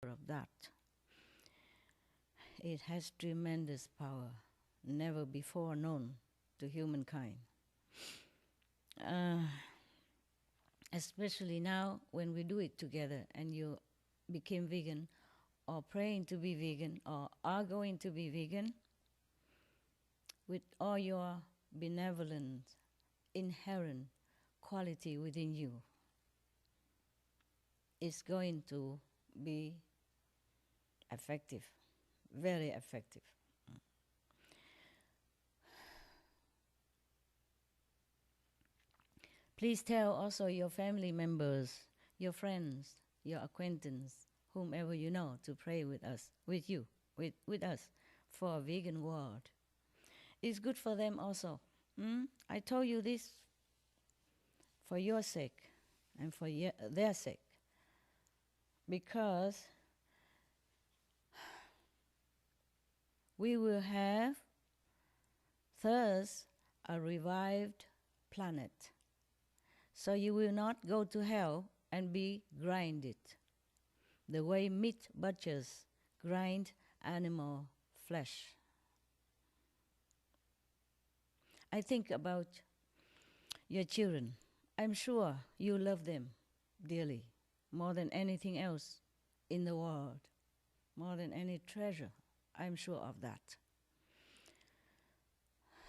of that. It has tremendous power, never before known to humankind. Especially now when we do it together and you became vegan or praying to be vegan or are going to be vegan, with all your benevolent, inherent quality within you, is going to be effective, very effective. Please tell also your family members, your friends, your acquaintance, whomever you know, to pray with us, with you, with us, for a vegan world. It's good for them also. I told you this for your sake and for their sake, because we will have thus a revived planet. So you will not go to hell and be grinded, the way meat butchers grind animal flesh. I think about your children. I'm sure you love them dearly, more than anything else in the world, more than any treasure. I'm sure of that.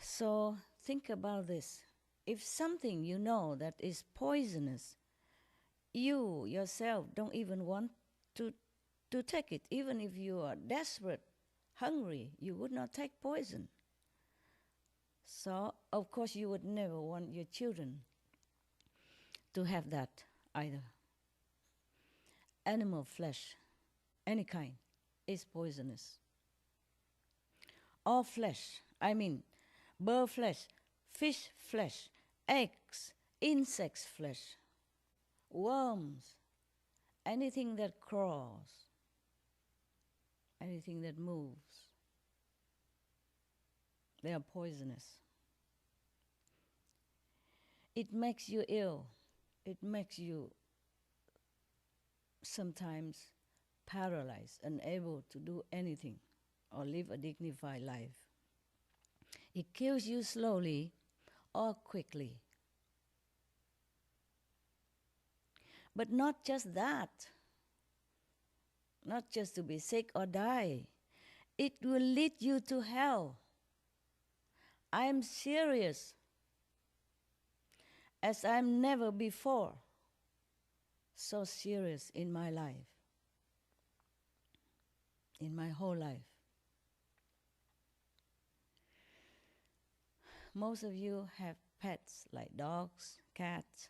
So think about this. If something you know that is poisonous, you yourself don't even want to take it. Even if you are desperate, hungry, you would not take poison. So, of course, you would never want your children to have that either. Animal flesh, any kind, is poisonous. All flesh, I mean bird flesh, fish flesh, eggs, insects flesh, worms, anything that crawls, anything that moves, they are poisonous. It makes you ill. It makes you sometimes paralyzed, unable to do anything or live a dignified life. It kills you slowly or quickly. But not just that, not just to be sick or die. It will lead you to hell. I am serious, as I'm never before so serious in my life, in my whole life. Most of you have pets like dogs, cats,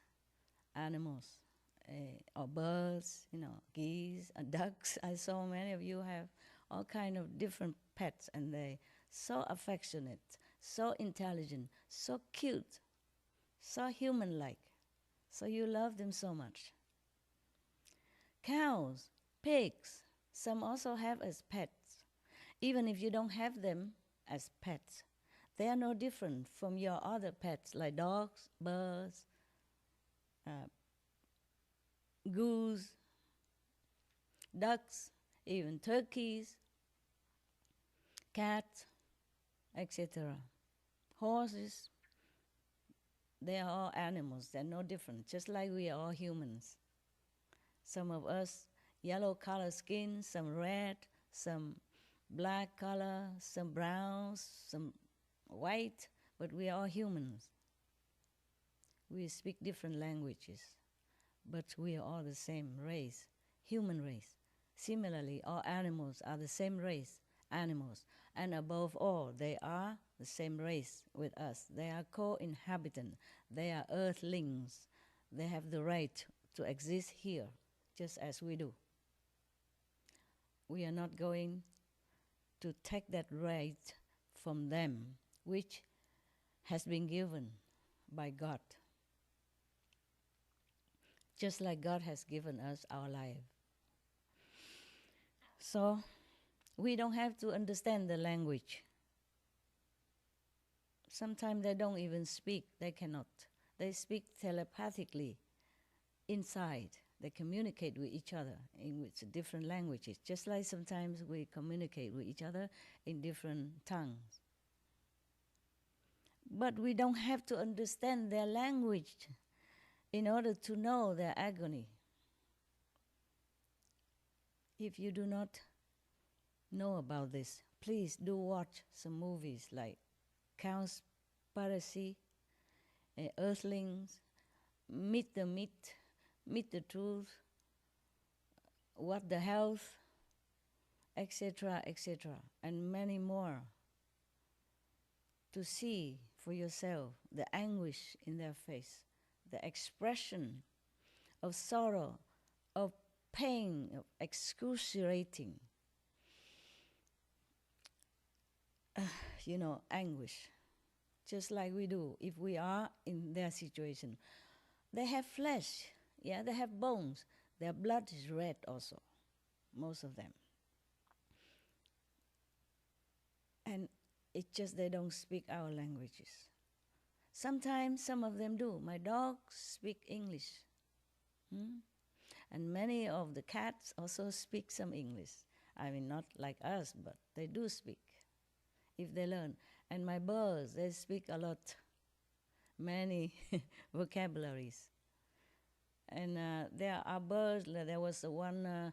animals, or birds, geese, and ducks. I saw many of you have all kind of different pets, and they're so affectionate, so intelligent, so cute, so human-like. So you love them so much. Cows, pigs, some also have as pets. Even if you don't have them as pets, they are no different from your other pets like dogs, birds, goose, ducks, even turkeys, cats, etc. Horses, they are all animals. They're no different, just like we are all humans. Some of us, yellow color skin, some red, some black color, some brown, some white, but we are all humans. We speak different languages, but we are all the same race, human race. Similarly, all animals are the same race, animals. And above all, they are the same race with us. They are co-inhabitant. They are earthlings. They have the right to exist here, just as we do. We are not going to take that right from them, which has been given by God, just like God has given us our life. So we don't have to understand the language. Sometimes they don't even speak. They cannot. They speak telepathically inside. They communicate with each other in with different languages, just like sometimes we communicate with each other in different tongues. But we don't have to understand their language in order to know their agony. If you do not know about this, please do watch some movies like Cowspiracy, Earthlings, Meet the Meat, Meet the Truth, What the Health, etc., etc., and many more, to see for yourself the anguish in their face, the expression of sorrow, of pain, of excruciating, anguish, just like we do if we are in their situation. They have flesh, they have bones. Their blood is red also, most of them. And it's just they don't speak our languages. Sometimes some of them do. My dogs speak English. And many of the cats also speak some English. I mean, not like us, but they do speak, if they learn. And my birds, they speak a lot, many vocabularies. And there are birds, there was one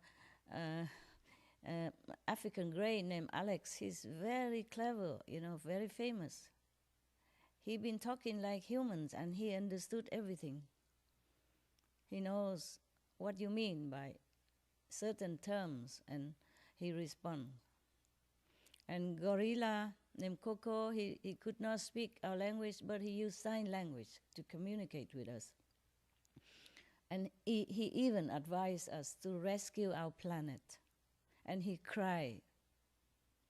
African grey named Alex. He's very clever, very famous. He'd been talking like humans and he understood everything. He knows what you mean by certain terms and he responds. And gorilla named Coco, he could not speak our language, but he used sign language to communicate with us. And he even advised us to rescue our planet. And he cried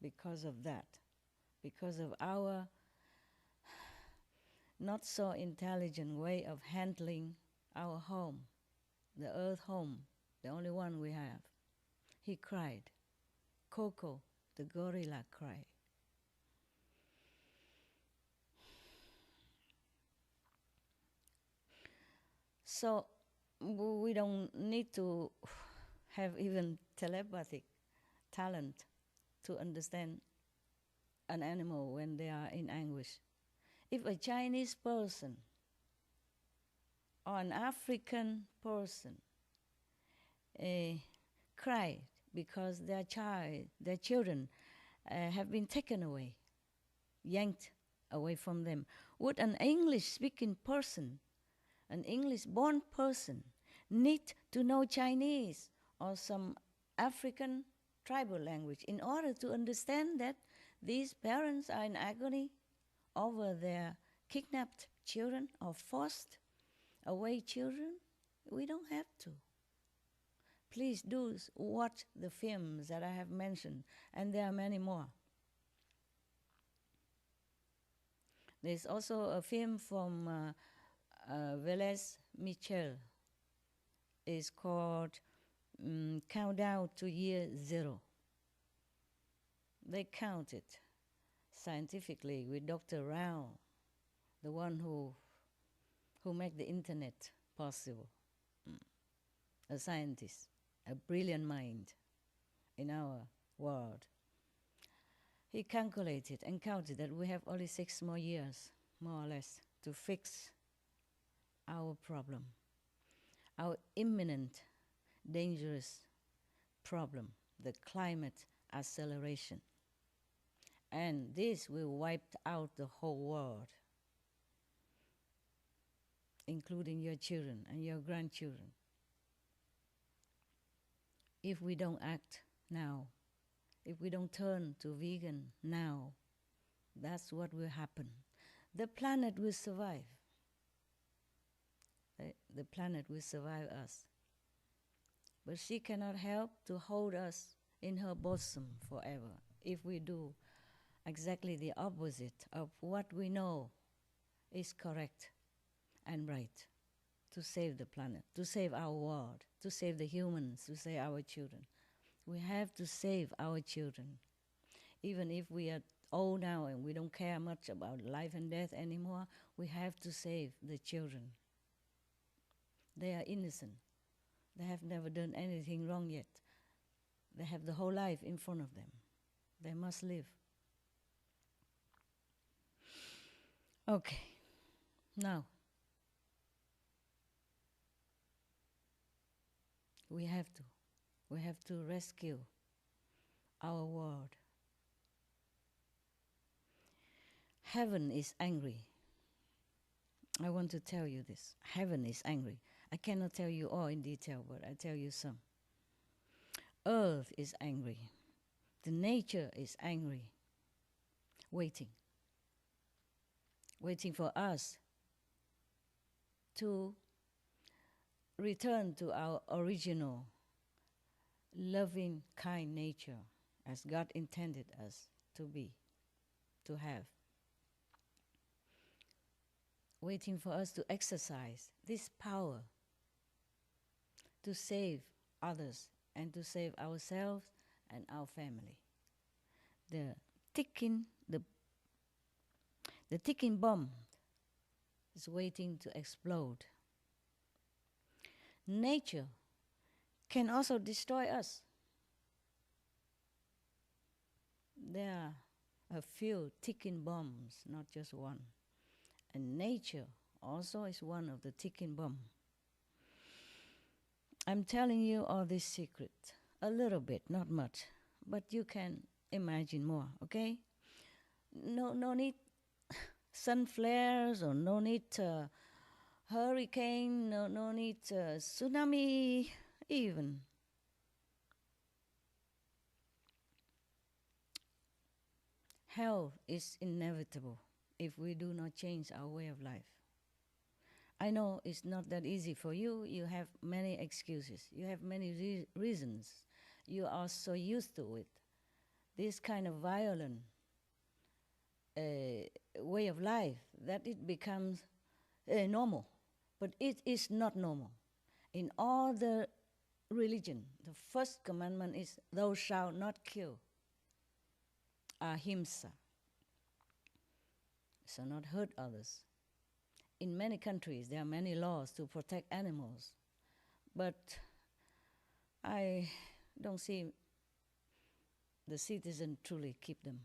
because of that, because of our not so intelligent way of handling our home, the earth home, the only one we have. He cried. Coco, the gorilla, cried. So we don't need to have even telepathic talent to understand an animal when they are in anguish. If a Chinese person or an African person cried because their children have been taken away, yanked away from them, would an English-speaking person, an English-born person, need to know Chinese or some African tribal language in order to understand that these parents are in agony over their kidnapped children or forced away children? We don't have to. Please do watch the films that I have mentioned, and there are many more. There's also a film from Velez Michel. It's called Countdown to Year Zero. They counted scientifically with Dr. Rao, the one who made the internet possible, a scientist, a brilliant mind in our world. He calculated and counted that we have only 6 more years, more or less, to fix our problem, our imminent, dangerous problem, the climate acceleration. And this will wipe out the whole world, including your children and your grandchildren. If we don't act now, if we don't turn to vegan now, that's what will happen. The planet will survive. The planet will survive us. But she cannot help to hold us in her bosom forever if we do exactly the opposite of what we know is correct and right to save the planet, to save our world, to save the humans, to save our children. We have to save our children. Even if we are old now and we don't care much about life and death anymore, we have to save the children. They are innocent. They have never done anything wrong yet. They have the whole life in front of them. They must live. Okay, now we have to rescue our world. Heaven is angry. I want to tell you this. Heaven is angry. I cannot tell you all in detail, but I tell you some. Earth is angry. The nature is angry. Waiting for us to return to our original loving, kind nature as God intended us to be, to have. Waiting for us to exercise this power to save others and to save ourselves and our family. The ticking bomb is waiting to explode. Nature can also destroy us. There are a few ticking bombs, not just one. And nature also is one of the ticking bomb. I'm telling you all this secret, a little bit, not much, but you can imagine more, okay? No need sun flares, or no need hurricane, no need tsunami even. Hell is inevitable if we do not change our way of life. I know it's not that easy for you. You have many excuses. You have many reasons. You are so used to it. This kind of violent way of life that it becomes normal. But it is not normal. In all the religion, the first commandment is, thou shalt not kill. Ahimsa. So not hurt others. In many countries, there are many laws to protect animals, but I don't see the citizens truly keep them.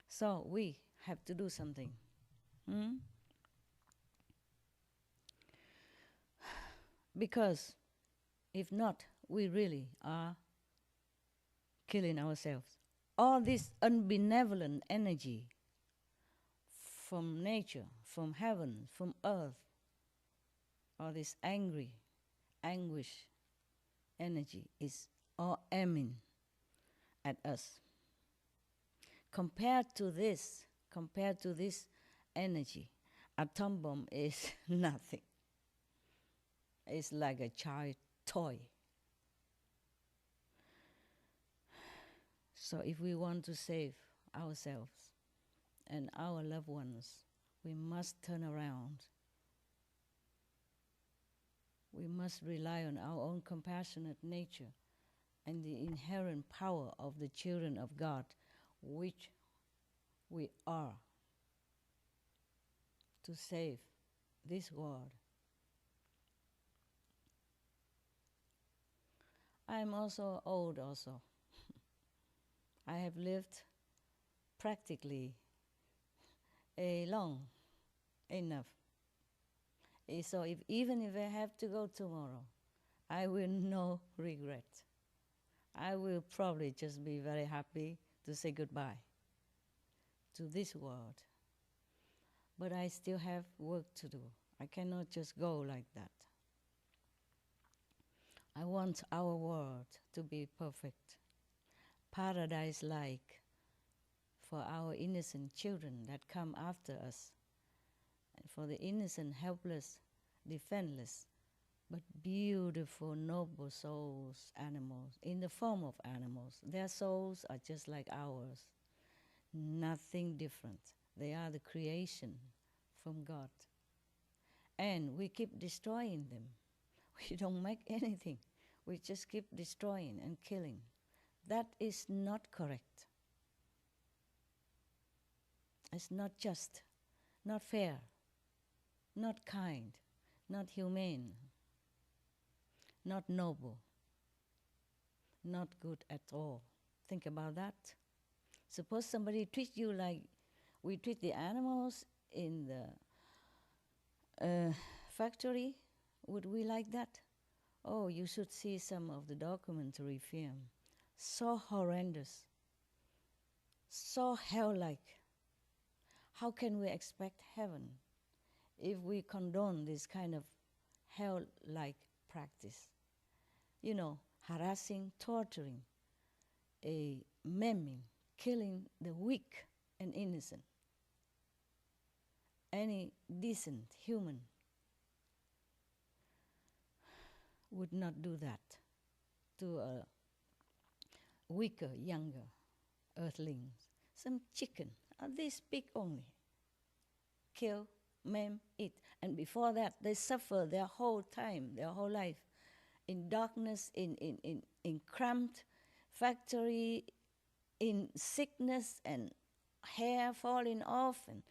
So we have to do something. Because if not, we really are killing ourselves. All this unbenevolent energy from nature, from heaven, from earth, all this angry, anguish energy is all aiming at us. Compared to this energy, atom bomb is nothing. It's like a child toy. So if we want to save ourselves and our loved ones, we must turn around. We must rely on our own compassionate nature and the inherent power of the children of God, which we are, to save this world. I am also old also. I have lived practically long enough. So even if I have to go tomorrow, I will no regret. I will probably just be very happy to say goodbye to this world. But I still have work to do. I cannot just go like that. I want our world to be perfect, paradise-like for our innocent children that come after us, and for the innocent, helpless, defenseless, but beautiful, noble souls, animals, in the form of animals. Their souls are just like ours, nothing different. They are the creation from God. And we keep destroying them. We don't make anything. We just keep destroying and killing. That is not correct. It's not just, not fair, not kind, not humane, not noble, not good at all. Think about that. Suppose somebody treats you like we treat the animals in the factory. Would we like that? Oh, you should see some of the documentary film. So horrendous, so hell-like. How can we expect heaven if we condone this kind of hell-like practice? You know, harassing, torturing, maiming, killing the weak and innocent. Any decent human would not do that to a weaker, younger earthlings. Some chicken, they speak only. Kill, maim, eat. And before that, they suffer their whole time, their whole life, in darkness, in cramped factory, in sickness and hair falling off and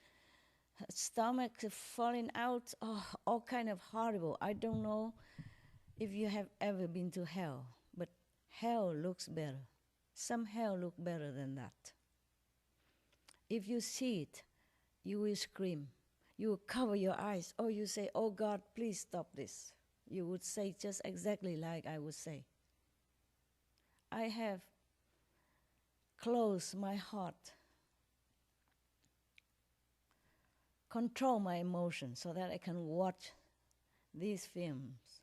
stomach falling out, all kind of horrible. I don't know if you have ever been to hell, but hell looks better. Some hell look better than that. If you see it, you will scream. You will cover your eyes, or you say, "Oh God, please stop this." You would say just exactly like I would say. I have closed my heart, control my emotions so that I can watch these films,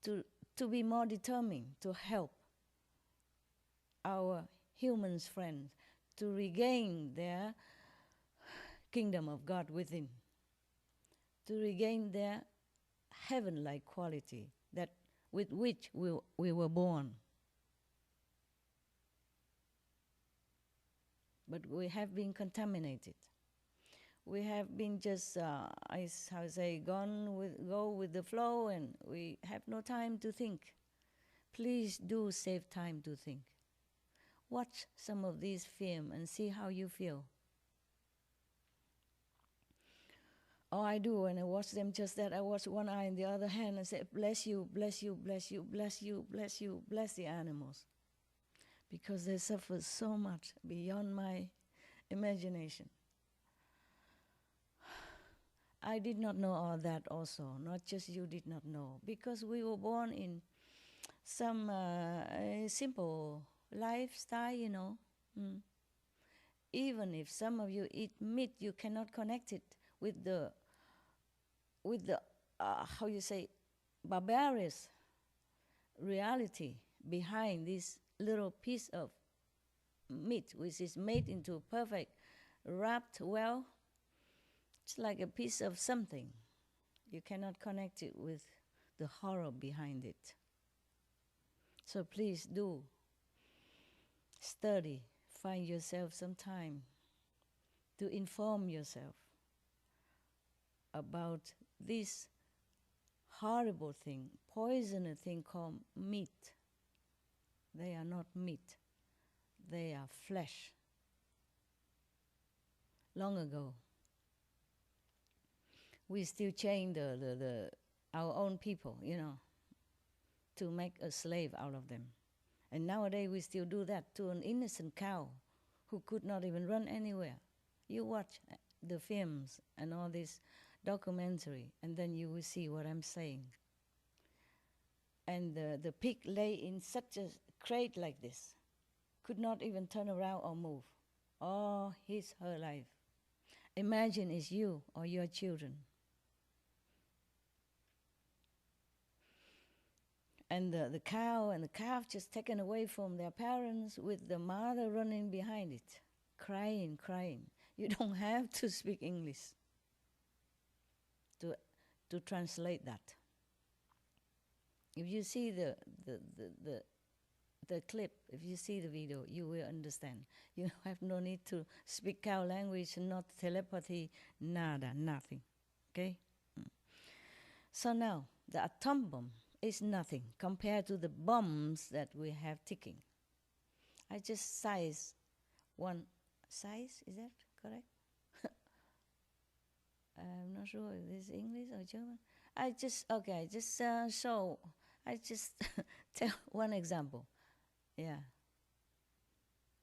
to be more determined to help our human friends to regain their kingdom of God within, to regain their heaven-like quality that with which we were born. But we have been contaminated. We have been just, go with the flow, and we have no time to think. Please do save time to think. Watch some of these films and see how you feel. Oh, I do, when I watch them just that, I watch one eye in the other hand and say, bless you, bless you, bless you, bless you, bless you, bless the animals. Because they suffer so much beyond my imagination. I did not know all that also, not just you did not know, because we were born in some simple lifestyle, you know. Even if some of you eat meat, you cannot connect it with the barbarous reality behind this little piece of meat, which is made into perfect, wrapped well. It's like a piece of something. You cannot connect it with the horror behind it. So please do study, find yourself some time to inform yourself about this horrible thing, poisonous thing called meat. They are not meat. They are flesh. Long ago, we still chained our own people, you know, to make a slave out of them. And nowadays we still do that to an innocent cow who could not even run anywhere. You watch the films and all this documentary, and then you will see what I'm saying. And the pig lay in such a crate like this, could not even turn around or move all her life. Imagine it's you or your children. And the cow and the calf just taken away from their parents with the mother running behind it, crying. You don't have to speak English to translate that. If you see the clip, if you see the video, you will understand. You have no need to speak cow language, not telepathy, nada, nothing. Okay? So now, the atom bomb is nothing compared to the bombs that we have ticking. I just size one size, is that correct? I'm not sure if this is English or German. I just show. I just tell one example. Yeah.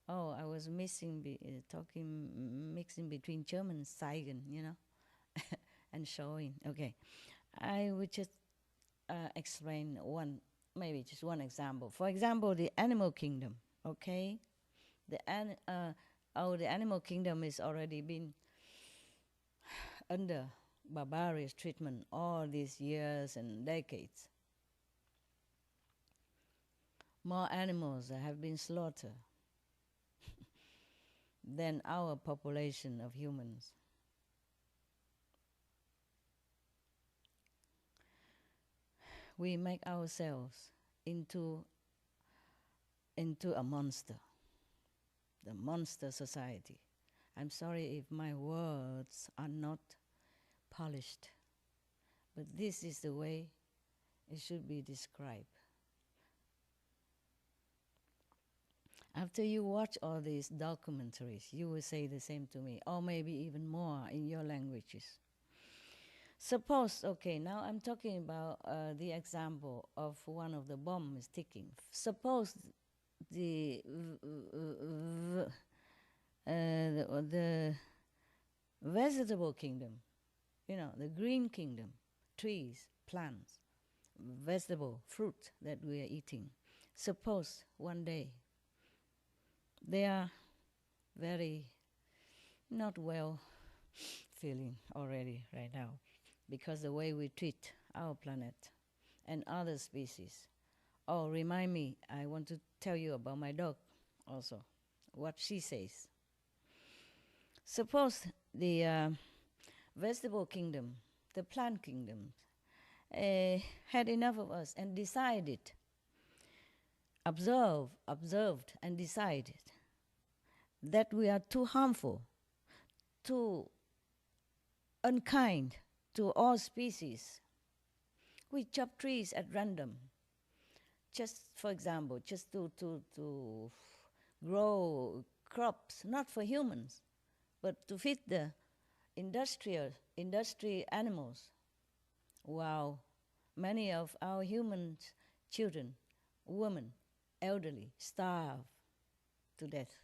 Oh, I was mixing between German and Zeigen, and showing. Okay, I would just explain maybe just one example. For example, the animal kingdom. Okay, the animal kingdom is already been under barbarous treatment all these years and decades. More animals have been slaughtered than our population of humans. We make ourselves into a monster, the monster society. I'm sorry if my words are not polished, but this is the way it should be described. After you watch all these documentaries, you will say the same to me, or maybe even more in your languages. Suppose, okay, now I'm talking about the example of one of the bombs ticking. Suppose the vegetable kingdom, the green kingdom, trees, plants, vegetable, fruit that we are eating. Suppose one day they are very not well feeling already right now because the way we treat our planet and other species. Oh, remind me, I want to tell you about my dog also, what she says. Suppose the vegetable kingdom, the plant kingdom, had enough of us and decided, observed and decided that we are too harmful, too unkind to all species. We chop trees at random, just for example, just to grow crops, not for humans, but to feed the industry animals. While many of our human children, women, elderly, starve to death,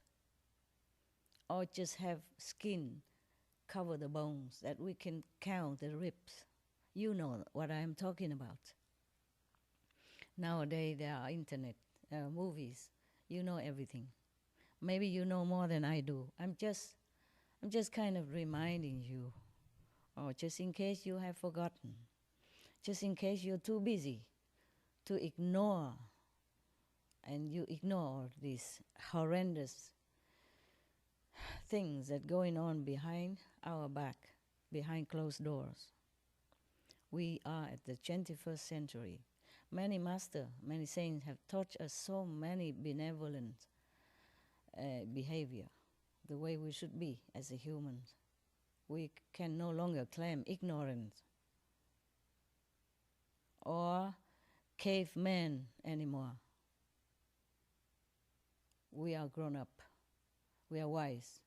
or just have skin cover the bones that we can count the ribs. You know what I'm talking about. Nowadays there are internet movies. You know everything. Maybe you know more than I do. I'm just kind of reminding you, or just in case you have forgotten, just in case you're too busy to ignore, and you ignore these horrendous things that going on behind our back, behind closed doors. We are at the 21st century. Many masters, many saints have taught us so many benevolent behavior, the way we should be as a human. We can no longer claim ignorance or cavemen anymore. We are grown up. We are wise.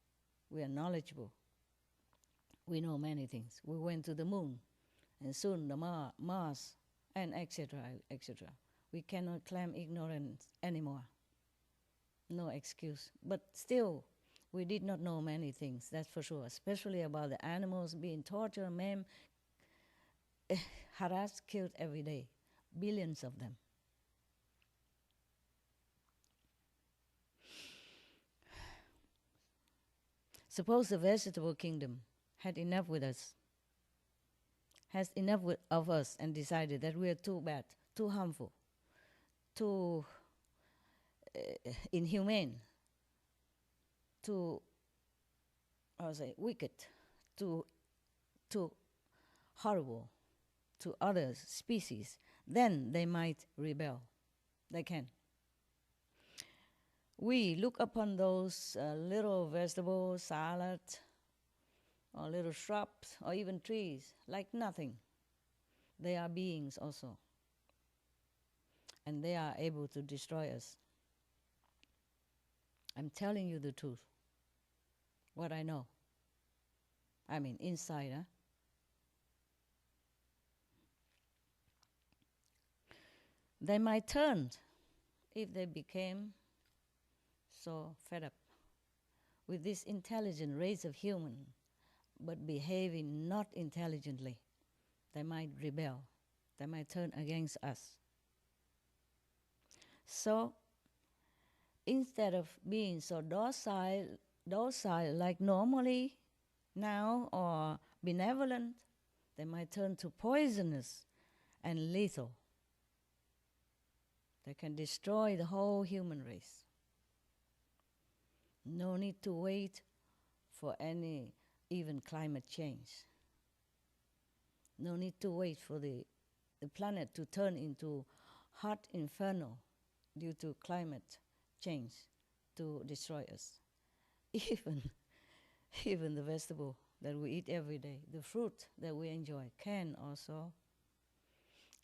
We are knowledgeable. We know many things. We went to the moon, and soon the Mars, and etc., etc. We cannot claim ignorance anymore. No excuse. But still, we did not know many things, that's for sure, especially about the animals being tortured, maimed, harassed, killed every day. Billions of them. Suppose the vegetable kingdom had enough with us, has enough of us, and decided that we are too bad, too harmful, too inhumane, too, wicked, too horrible to other species, then they might rebel. They can. We look upon those little vegetables, salad, or little shrubs, or even trees, like nothing. They are beings also. And they are able to destroy us. I'm telling you the truth. What I know. I mean, inside, they might turn if they became so fed up with this intelligent race of human, but behaving not intelligently. They might rebel. They might turn against us. So instead of being so docile like normally now, or benevolent, they might turn to poisonous and lethal. They can destroy the whole human race. No need to wait for any, even climate change. No need to wait for the planet to turn into hot inferno due to climate change to destroy us. Even the vegetable that we eat every day, the fruit that we enjoy, can also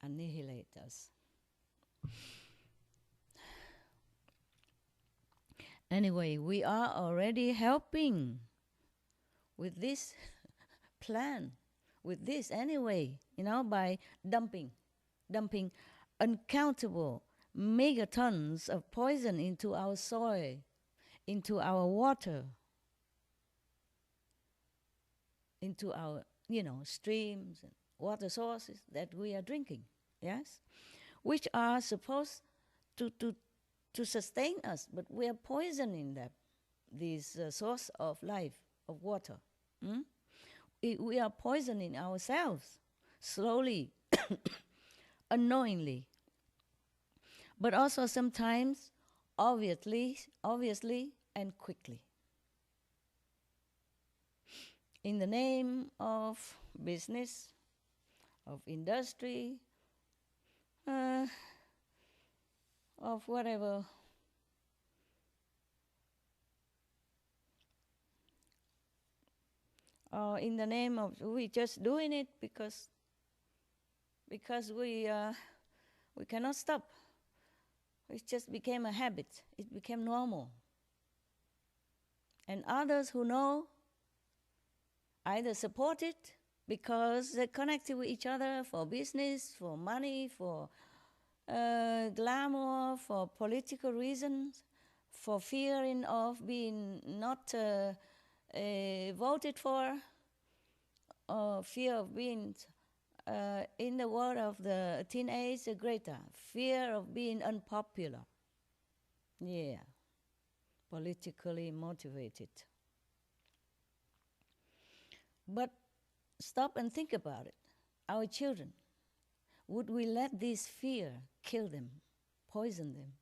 annihilate us. Anyway, we are already helping with this plan, with this anyway, by dumping uncountable megatons of poison into our soil, into our water, into our, streams and water sources that we are drinking, yes? Which are supposed to sustain us, but we are poisoning them, this source of life, of water. We are poisoning ourselves, slowly, unknowingly. But also sometimes, obviously, and quickly. In the name of business, of industry, of whatever. Or in the name of, we just doing it because we cannot stop. It just became a habit. It became normal. And others who know either support it because they're connected with each other for business, for money, for glamour, for political reasons, for fearing of being not voted for, or fear of being, in the word of the teenage Greta, fear of being unpopular. Yeah, politically motivated. But stop and think about it. Our children, would we let this fear kill them, poison them,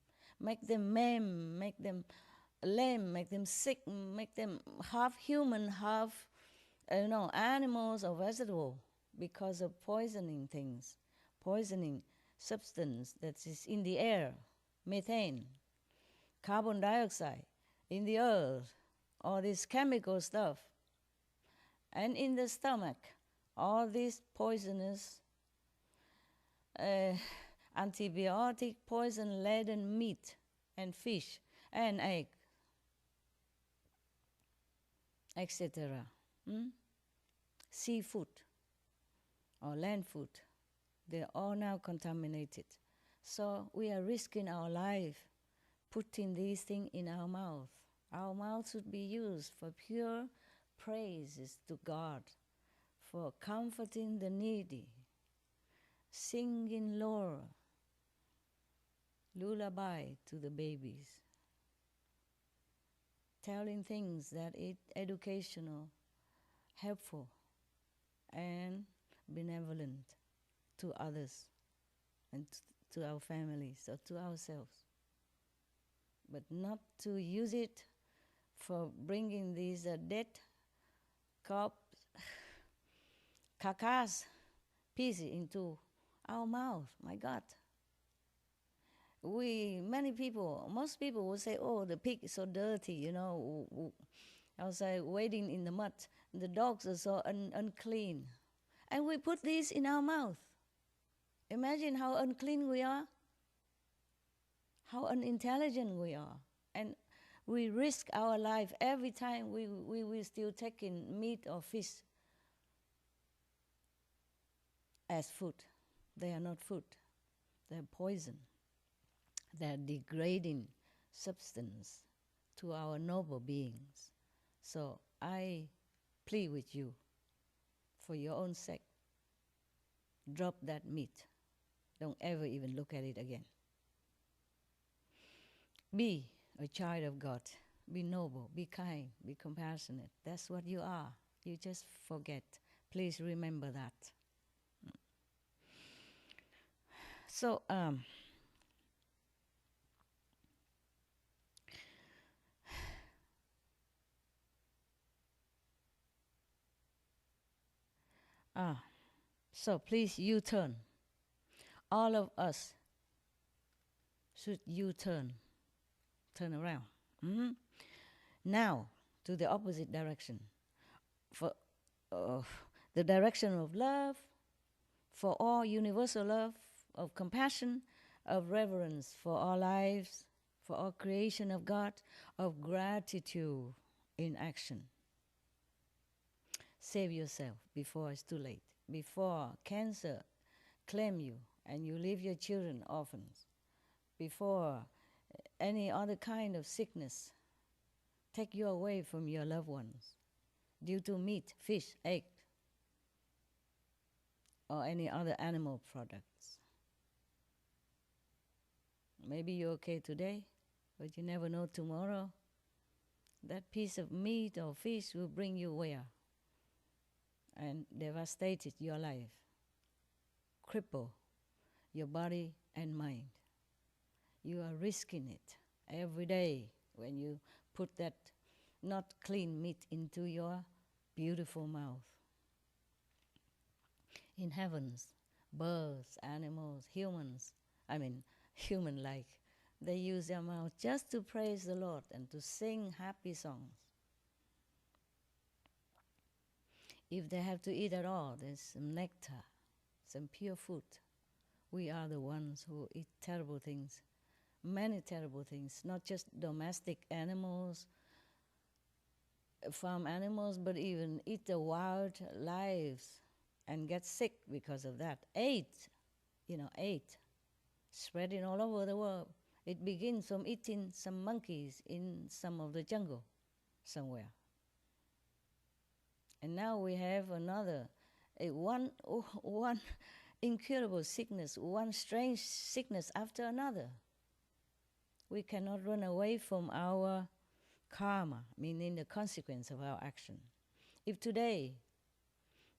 make them maim, make them lame, make them sick, make them half human, half animals or vegetable because of poisoning things, poisoning substance that is in the air, methane, carbon dioxide, in the earth, all this chemical stuff, and in the stomach, all this poisonous antibiotic poison-laden meat and fish and egg, etc. Seafood or land food, they're all now contaminated. So we are risking our life putting these things in our mouth. Our mouth should be used for pure praises to God, for comforting the needy, singing lullaby to the babies, telling things that are educational, helpful, and benevolent to others and to our families or to ourselves. But not to use it for bringing these dead carcass pieces into our mouth. My God. Most people will say, oh, the pig is so dirty, outside wading in the mud. The dogs are so unclean. And we put these in our mouth. Imagine how unclean we are, how unintelligent we are. And we risk our life every time we will still taking meat or fish as food. They are not food. They're poison. They're degrading substance to our noble beings. So I plead with you, for your own sake, drop that meat. Don't ever even look at it again. Be a child of God. Be noble, be kind, be compassionate. That's what you are. You just forget. Please remember that. So, so please U-turn. All of us should U-turn. Turn around. Mm-hmm. Now, to the opposite direction. For the direction of love, for all universal love, of compassion, of reverence for all lives, for all creation of God, of gratitude in action. Save yourself before it's too late, before cancer claim you and you leave your children orphans, before any other kind of sickness take you away from your loved ones due to meat, fish, egg, or any other animal products. Maybe you're okay today, but you never know tomorrow. That piece of meat or fish will bring you where? And devastate your life, cripple your body and mind. You are risking it every day when you put that not clean meat into your beautiful mouth. In heavens, birds, animals, humans, human-like, they use their mouth just to praise the Lord and to sing happy songs. If they have to eat at all, there's some nectar, some pure food. We are the ones who eat terrible things, many terrible things, not just domestic animals, farm animals, but even eat the wild lives and get sick because of that. AIDS, spreading all over the world. It begins from eating some monkeys in some of the jungle somewhere. And now we have another, one incurable sickness, one strange sickness after another. We cannot run away from our karma, meaning the consequence of our action. If today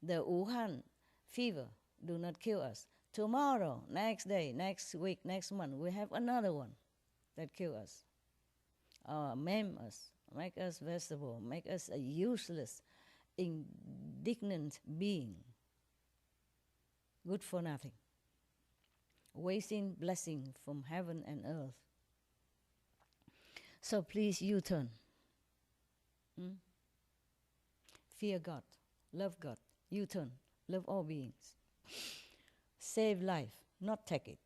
the Wuhan fever do not kill us, tomorrow, next day, next week, next month, we have another one that kill us, maim us, make us vegetable, make us a useless, indignant being, good for nothing, wasting blessing from heaven and earth. So please U-turn. Fear God, love God, U-turn, love all beings. Save life, not take it.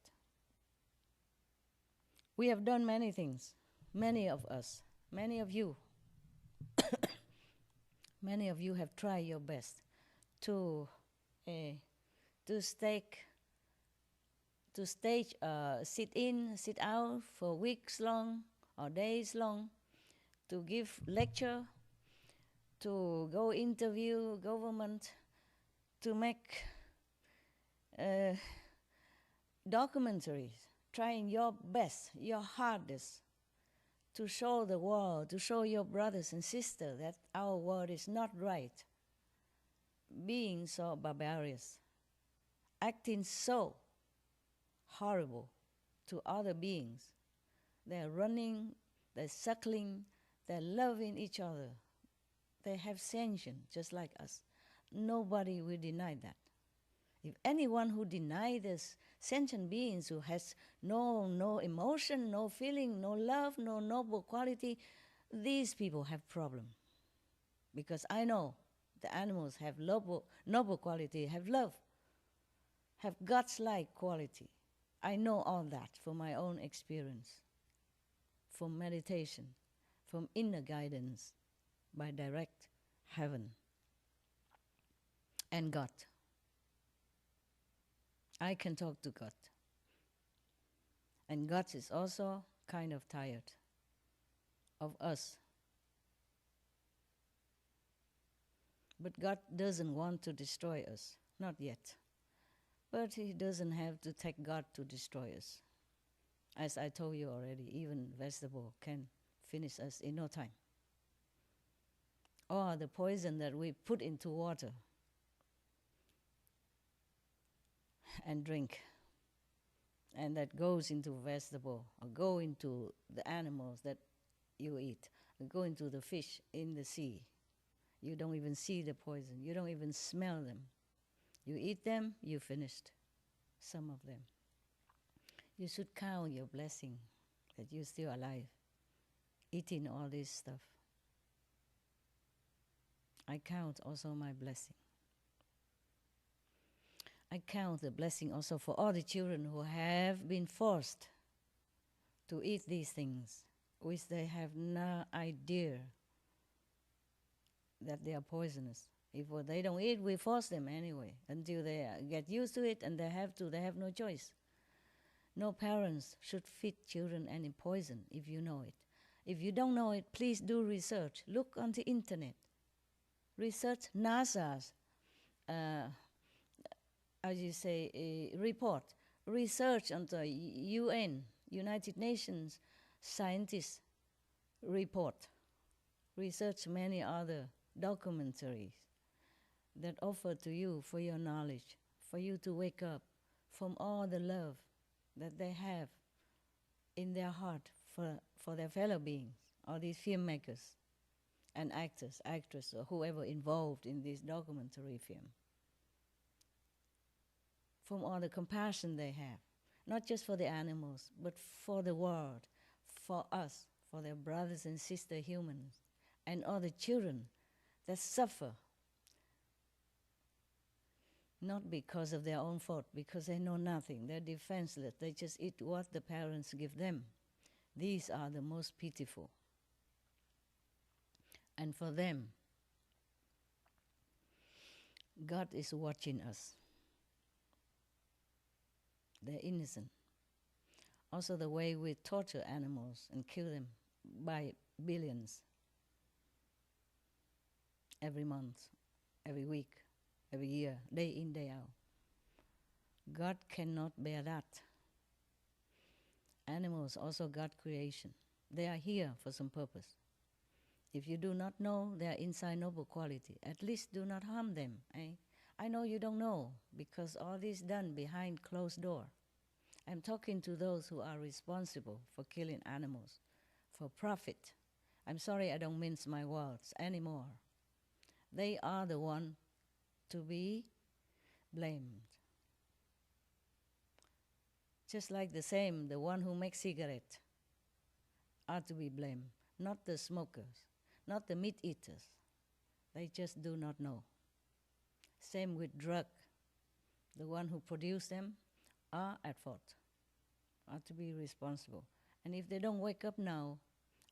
We have done many things, many of us, many of you. Many of you have tried your best to stage sit in, sit out for weeks long or days long, to give lecture, to go interview government, to make documentaries, trying your best, your hardest, to show the world, to show your brothers and sisters that our world is not right. Being so barbarous, acting so horrible to other beings. They're running, they're suckling, they're loving each other. They have sentience just like us. Nobody will deny that. If anyone who denies this sentient beings who has no emotion, no feeling, no love, no noble quality, these people have problem. Because I know the animals have noble quality, have love, have God's-like quality. I know all that from my own experience, from meditation, from inner guidance by direct heaven and God. I can talk to God. And God is also kind of tired of us. But God doesn't want to destroy us, not yet. But He doesn't have to take God to destroy us. As I told you already, even vegetable can finish us in no time. Or the poison that we put into water and drink, and that goes into vegetable, or go into the animals that you eat, or go into the fish in the sea. You don't even see the poison. You don't even smell them. You eat them, you finished some of them. You should count your blessing that you're still alive, eating all this stuff. I count also my blessing. I count the blessing also for all the children who have been forced to eat these things, which they have no idea that they are poisonous. If they don't eat, we force them anyway until they get used to it, and they have no choice. No parents should feed children any poison if you know it. If you don't know it, please do research. Look on the internet. Research NASA's, report. Research on the UN, United Nations scientists report. Research many other documentaries that offer to you for your knowledge, for you to wake up from all the love that they have in their heart for their fellow beings, all these filmmakers and actors, actresses, or whoever involved in this documentary film. From all the compassion they have, not just for the animals, but for the world, for us, for their brothers and sister humans, and all the children that suffer, not because of their own fault, because they know nothing, they're defenseless, they just eat what the parents give them. These are the most pitiful. And for them, God is watching us. They're innocent. Also the way we torture animals and kill them by billions every month, every week, every year, day in, day out. God cannot bear that. Animals also God creation. They are here for some purpose. If you do not know their inside noble quality, at least do not harm them. I know you don't know, because all this done behind closed door. I'm talking to those who are responsible for killing animals for profit. I'm sorry I don't mince my words anymore. They are the one to be blamed. Just like the one who makes cigarettes are to be blamed, not the smokers, not the meat eaters. They just do not know. Same with drug. The one who produce them are at fault, are to be responsible. And if they don't wake up now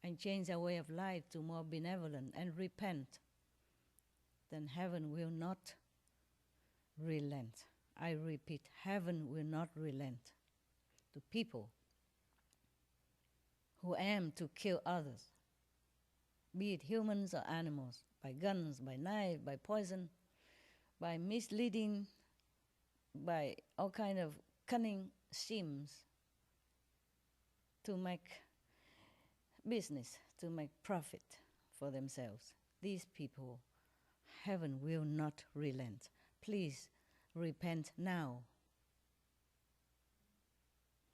and change their way of life to more benevolent and repent, then heaven will not relent. I repeat, heaven will not relent to people who aim to kill others, be it humans or animals, by guns, by knife, by poison, by misleading, by all kind of cunning schemes to make business, to make profit for themselves. These people, heaven will not relent. Please repent now,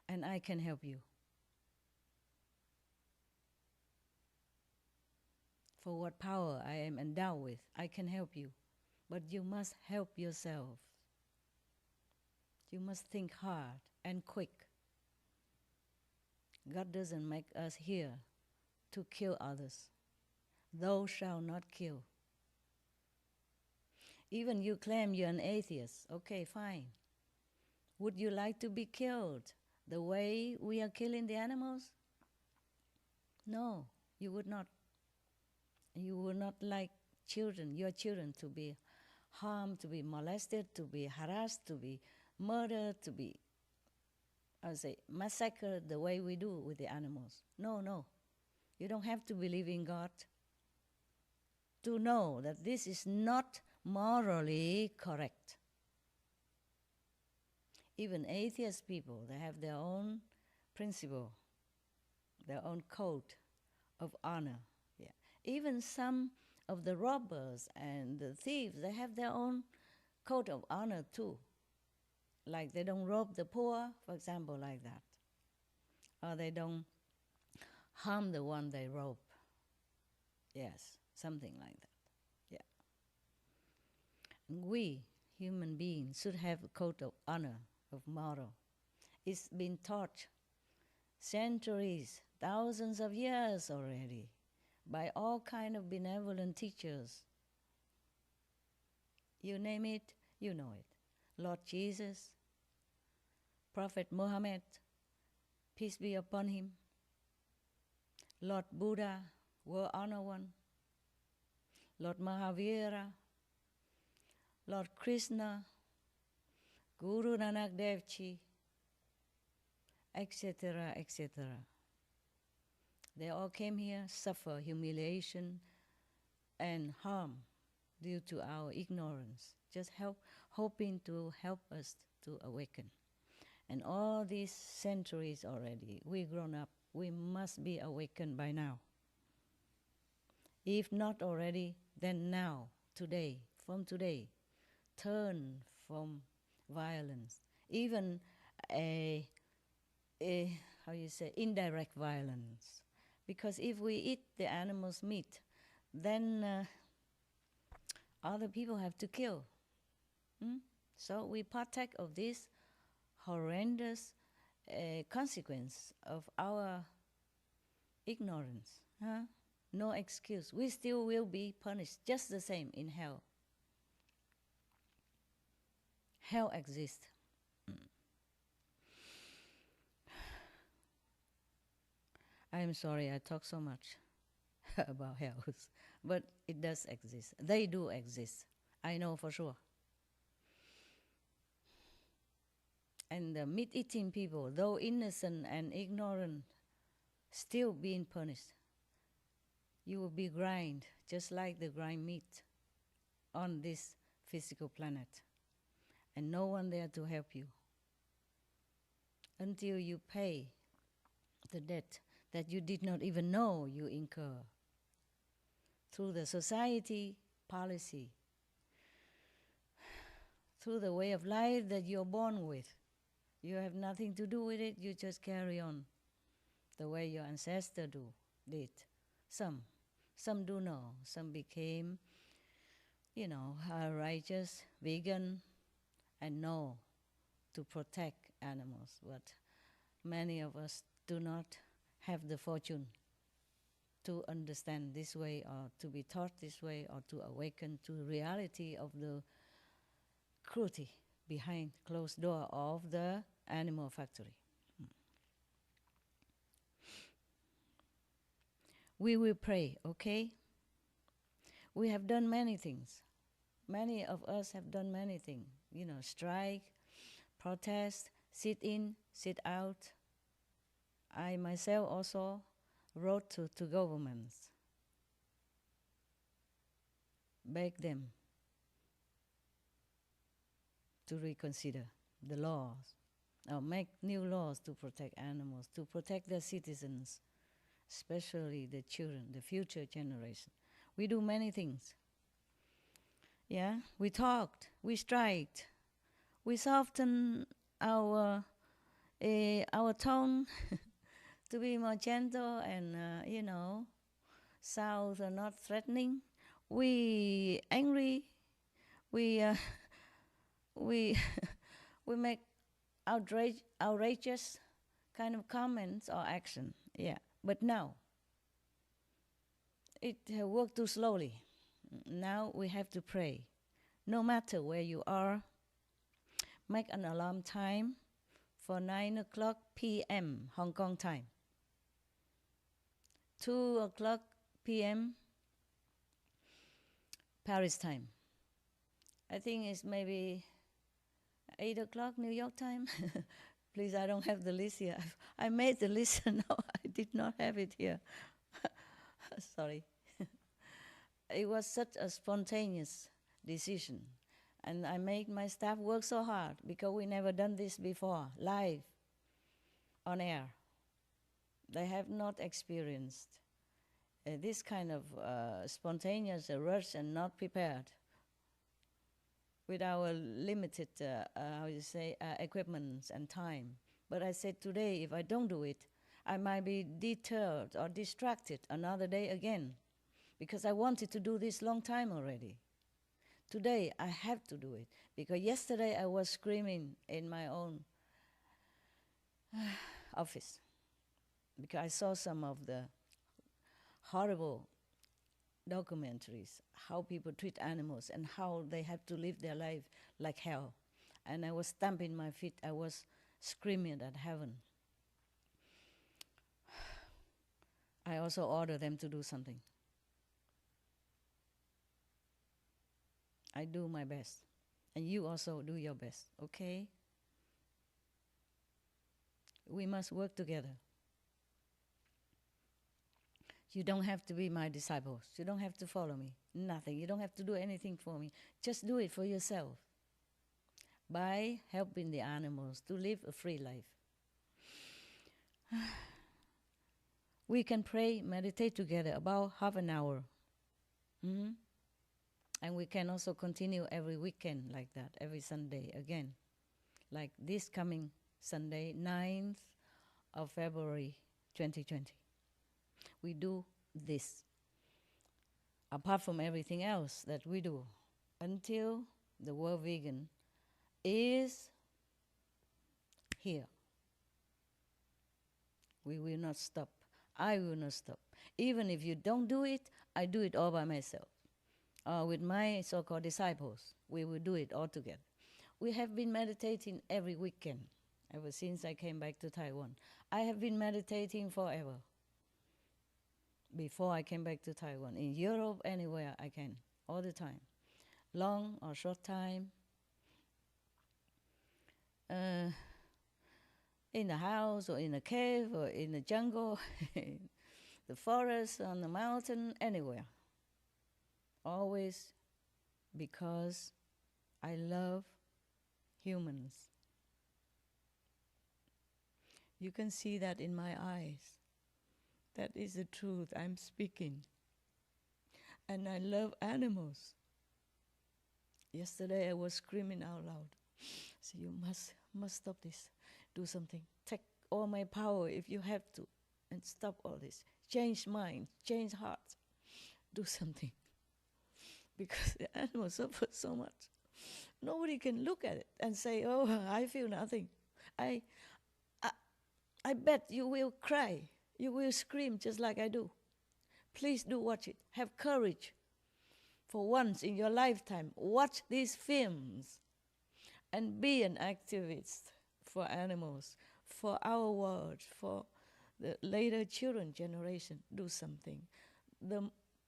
and I can help you. For what power I am endowed with, I can help you. But you must help yourself. You must think hard and quick. God doesn't make us here to kill others. Thou shalt not kill. Even you claim you're an atheist. Okay, fine. Would you like to be killed the way we are killing the animals? No, you would not. You would not like your children to be harmed, to be molested, to be harassed, to be murdered, to be I would say, massacre the way we do with the animals. No, no. You don't have to believe in God to know that this is not morally correct. Even atheist people, they have their own principle, their own code of honor. Yeah. Even some of the robbers and the thieves, they have their own code of honor too. Like they don't rob the poor, for example, like that. Or they don't harm the one they rob. Yes, something like that. Yeah. We, human beings, should have a code of honor, of moral. It's been taught centuries, thousands of years already, by all kind of benevolent teachers. You name it, you know it. Lord Jesus, Prophet Muhammad, peace be upon him, Lord Buddha, world honor one, Lord Mahavira, Lord Krishna, Guru Nanak Dev Ji, etc., etc. They all came here, suffer humiliation and harm due to our ignorance, just hoping to help us to awaken. And all these centuries already, we grown up, we must be awakened by now. If not already, then now, today, from today, turn from violence, even indirect violence. Because if we eat the animal's meat, then other people have to kill. So we partake of this horrendous consequence of our ignorance. No excuse. We still will be punished just the same in hell. Hell exists. I am sorry I talk so much about hells, but it does exist. They do exist. I know for sure. And the meat-eating people, though innocent and ignorant, still being punished. You will be grind, just like the grind meat on this physical planet. And no one there to help you until you pay the debt that you did not even know you incur through the society policy, through the way of life that you're born with. You have nothing to do with it, you just carry on the way your ancestors did. Some do know, some became, righteous, vegan, and know to protect animals, but many of us do not have the fortune to understand this way or to be taught this way or to awaken to the reality of the cruelty behind closed door of the animal factory. We will pray, okay? We have done many things. Many of us have done many things. Strike, protest, sit in, sit out. I myself also wrote to governments, beg them to reconsider the laws, or make new laws to protect animals, to protect their citizens, especially the children, the future generation. We do many things. Yeah, we talked, we striked, we softened our tone to be more gentle and sound or not threatening. We angry, we we make outrageous kind of comments or action. Yeah, but now it worked too slowly. Now we have to pray. No matter where you are, make an alarm time for 9:00 p.m. Hong Kong time, 2:00 p.m. Paris time. I think it's maybe 8:00 New York time, Please, I don't have the list here. I made the list and now I did not have it here. Sorry. It was such a spontaneous decision. And I made my staff work so hard because we never done this before, live, on air. They have not experienced this kind of spontaneous rush and not prepared with our limited, equipment and time. But I said today, if I don't do it, I might be deterred or distracted another day again, because I wanted to do this long time already. Today, I have to do it, because yesterday I was screaming in my own office, because I saw some of the horrible documentaries, how people treat animals and how they have to live their life like hell. And I was stamping my feet, I was screaming at heaven. I also ordered them to do something. I do my best. And you also do your best, okay? We must work together. You don't have to be my disciples. You don't have to follow me. Nothing. You don't have to do anything for me. Just do it for yourself by helping the animals to live a free life. We can pray, meditate together about half an hour. Mm-hmm. And we can also continue every weekend like that, every Sunday again. Like this coming Sunday, 9th of February 2020. We do this, apart from everything else that we do, until the world vegan is here. We will not stop. I will not stop. Even if you don't do it, I do it all by myself. With my so-called disciples, we will do it all together. We have been meditating every weekend ever since I came back to Taiwan. I have been meditating forever. Before I came back to Taiwan, in Europe, anywhere I can, all the time, long or short time, in the house or in a cave or in the jungle, the forest, on the mountain, anywhere. Always because I love humans. You can see that in my eyes. That is the truth I'm speaking. And I love animals. Yesterday I was screaming out loud. So you must stop this. Do something. Take all my power if you have to. And stop all this. Change minds, change hearts. Do something. Because the animals suffer so much. Nobody can look at it and say, oh, I feel nothing. I bet you will cry. You will scream just like I do. Please do watch it. Have courage. For once in your lifetime, watch these films and be an activist for animals, for our world, for the later children generation. Do something.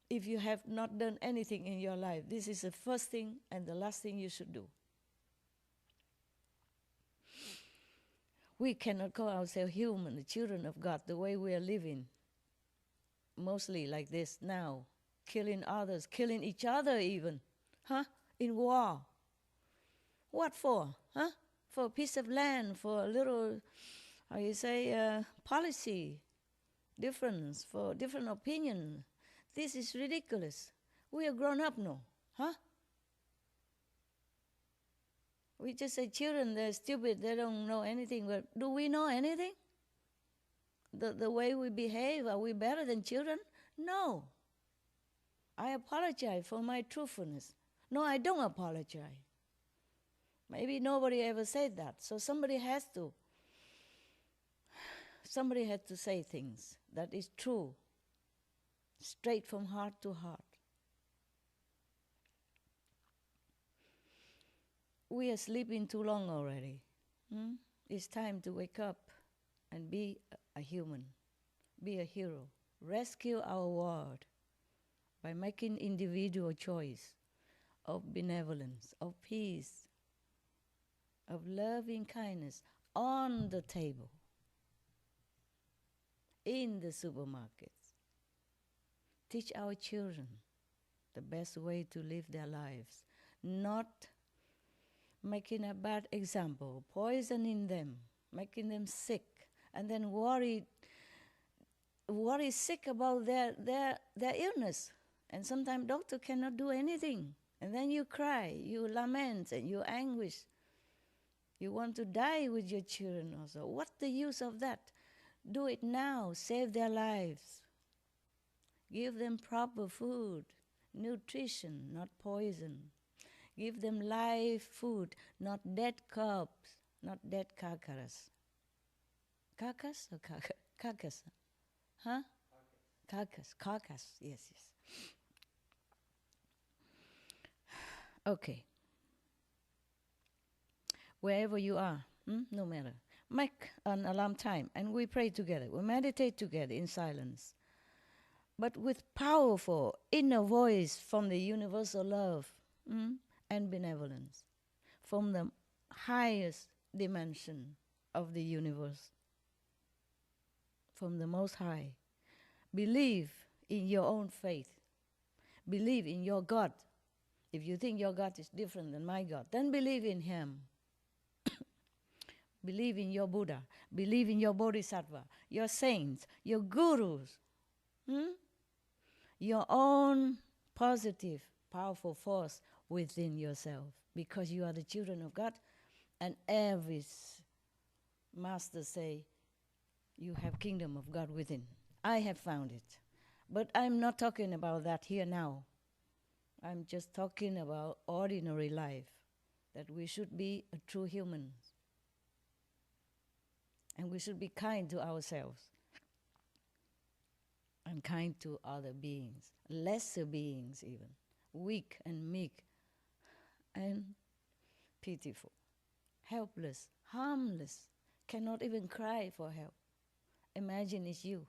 If you have not done anything in your life, this is the first thing and the last thing you should do. We cannot call ourselves human, the children of God, the way we are living. Mostly like this now. Killing others, killing each other even. In war. What for? For a piece of land, for a little, policy difference, for different opinion. This is ridiculous. We are grown up now. We just say children, they're stupid, they don't know anything. But do we know anything? The way we behave, are we better than children? No. I apologize for my truthfulness. No, I don't apologize. Maybe nobody ever said that. So somebody had to say things that is true, straight from heart to heart. We are sleeping too long already. It's time to wake up and be a human, be a hero. Rescue our world by making individual choice of benevolence, of peace, of loving kindness, on the table, in the supermarkets. Teach our children the best way to live their lives, not making a bad example, poisoning them, making them sick, and then worry sick about their illness. And sometimes doctor cannot do anything. And then you cry, you lament, and you anguish. You want to die with your children also. What's the use of that? Do it now. Save their lives. Give them proper food, nutrition, not poison. Give them live food, not dead corpse, not dead carcass. Carcass or carcass? Carcass. Huh? Carcass. Carcass. Yes. Okay. Wherever you are, no matter. Make an alarm time and we pray together. We meditate together in silence. But with powerful inner voice from the universal love and benevolence, from the highest dimension of the universe, from the Most High. Believe in your own faith. Believe in your God. If you think your God is different than my God, then believe in Him. Believe in your Buddha. Believe in your Bodhisattva, your saints, your gurus. Your own positive, powerful force within yourself, because you are the children of God, and every master say, you have kingdom of God within. I have found it. But I'm not talking about that here now. I'm just talking about ordinary life, that we should be a true human. And we should be kind to ourselves and kind to other beings, lesser beings even, weak and meek and pitiful, helpless, harmless, cannot even cry for help. Imagine it's you.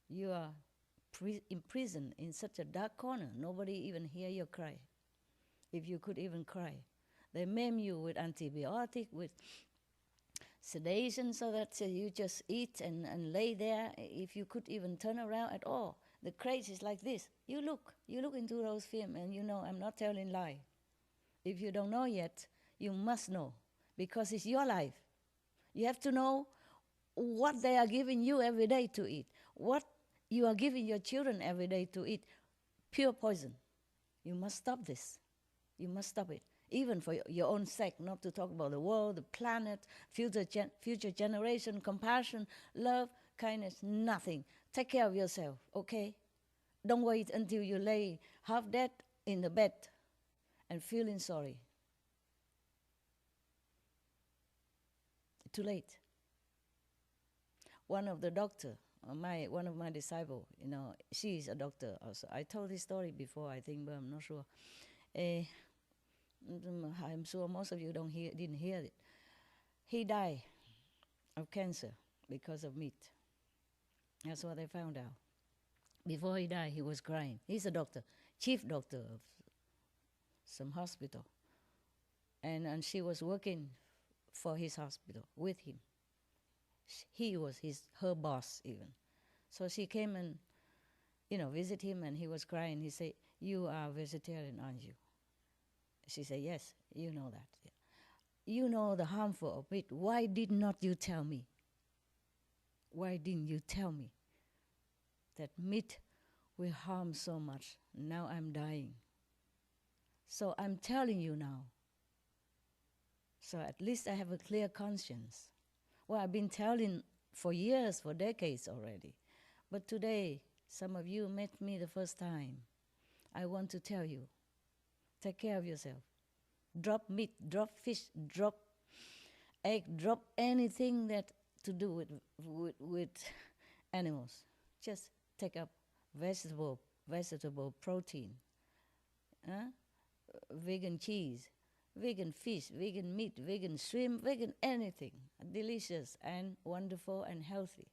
You are imprisoned in such a dark corner. Nobody even hear your cry. If you could even cry. They maim you with antibiotic, with sedation, so that you just eat and lay there. If you could even turn around at all. The craze is like this. You look into those films and you know I'm not telling lie. If you don't know yet, you must know, because it's your life. You have to know what they are giving you every day to eat, what you are giving your children every day to eat, pure poison. You must stop this. You must stop it. Even for your own sake, not to talk about the world, the planet, future generation, compassion, love, kindness, nothing. Take care of yourself, okay? Don't wait until you lay half dead in the bed and feeling sorry. Too late. One of the doctor, one of my disciples, she is a doctor also. I told this story before, I think, but I'm not sure. I'm sure most of you didn't hear it. He died of cancer because of meat. That's what I found out. Before he died, he was crying. He's a doctor, chief doctor of some hospital. And she was working for his hospital with him. He was her boss even. So she came and, visit him, and he was crying. He said, "You are vegetarian, aren't you?" She said, "Yes, you know that. Yeah. You know the harmful of meat. Why did not you tell me? Why didn't you tell me that meat will harm so much? Now I'm dying. So I'm telling you now. So at least I have a clear conscience." Well, I've been telling for years, for decades already. But today, some of you met me the first time. I want to tell you, take care of yourself. Drop meat, drop fish, drop egg, drop anything that to do with animals. Just take up vegetable protein, vegan cheese, vegan fish, vegan meat, vegan shrimp, vegan anything. Delicious and wonderful and healthy.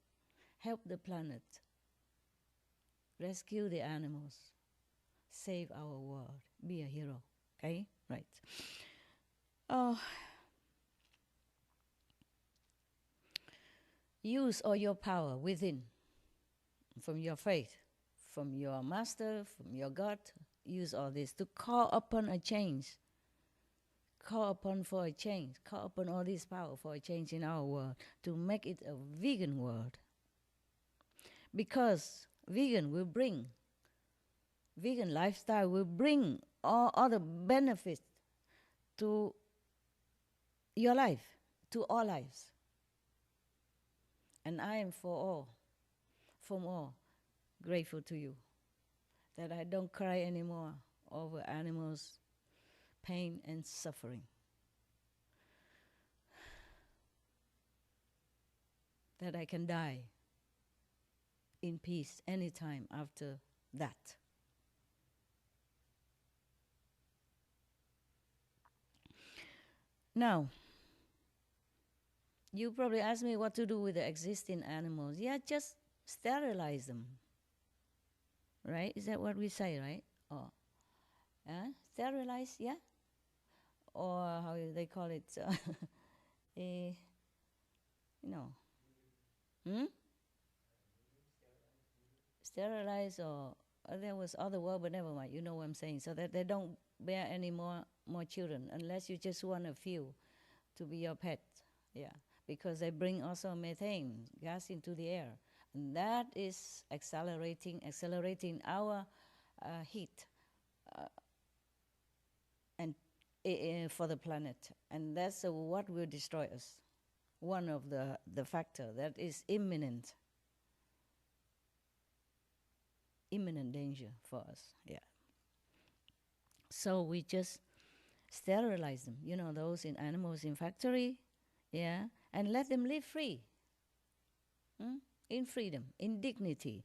Help the planet. Rescue the animals. Save our world. Be a hero. Okay? Right. Oh. use all your power within, from your faith, from your master, from your God. Use all this to call upon a change. Call upon for a change. Call upon all this power for a change in our world, to make it a vegan world. Because vegan lifestyle will bring all other benefits to your life, to all lives. And I am from all, grateful to you that I don't cry anymore over animals' pain and suffering. That I can die in peace anytime after that. Now, you probably ask me what to do with the existing animals. Yeah, just sterilize them. Right? Is that what we say, right? Or sterilize, yeah? Or how they call it, sterilize, or there was other word, but never mind, you know what I'm saying. So that they don't bear any more children, unless you just want a few to be your pet, yeah. Because they bring also methane gas into the air. And that is accelerating our heat and for the planet. And that's what will destroy us. One of the factor that is imminent danger for us, yeah. So we just sterilize them, those in animals in factory, yeah, and let them live free, in freedom, in dignity,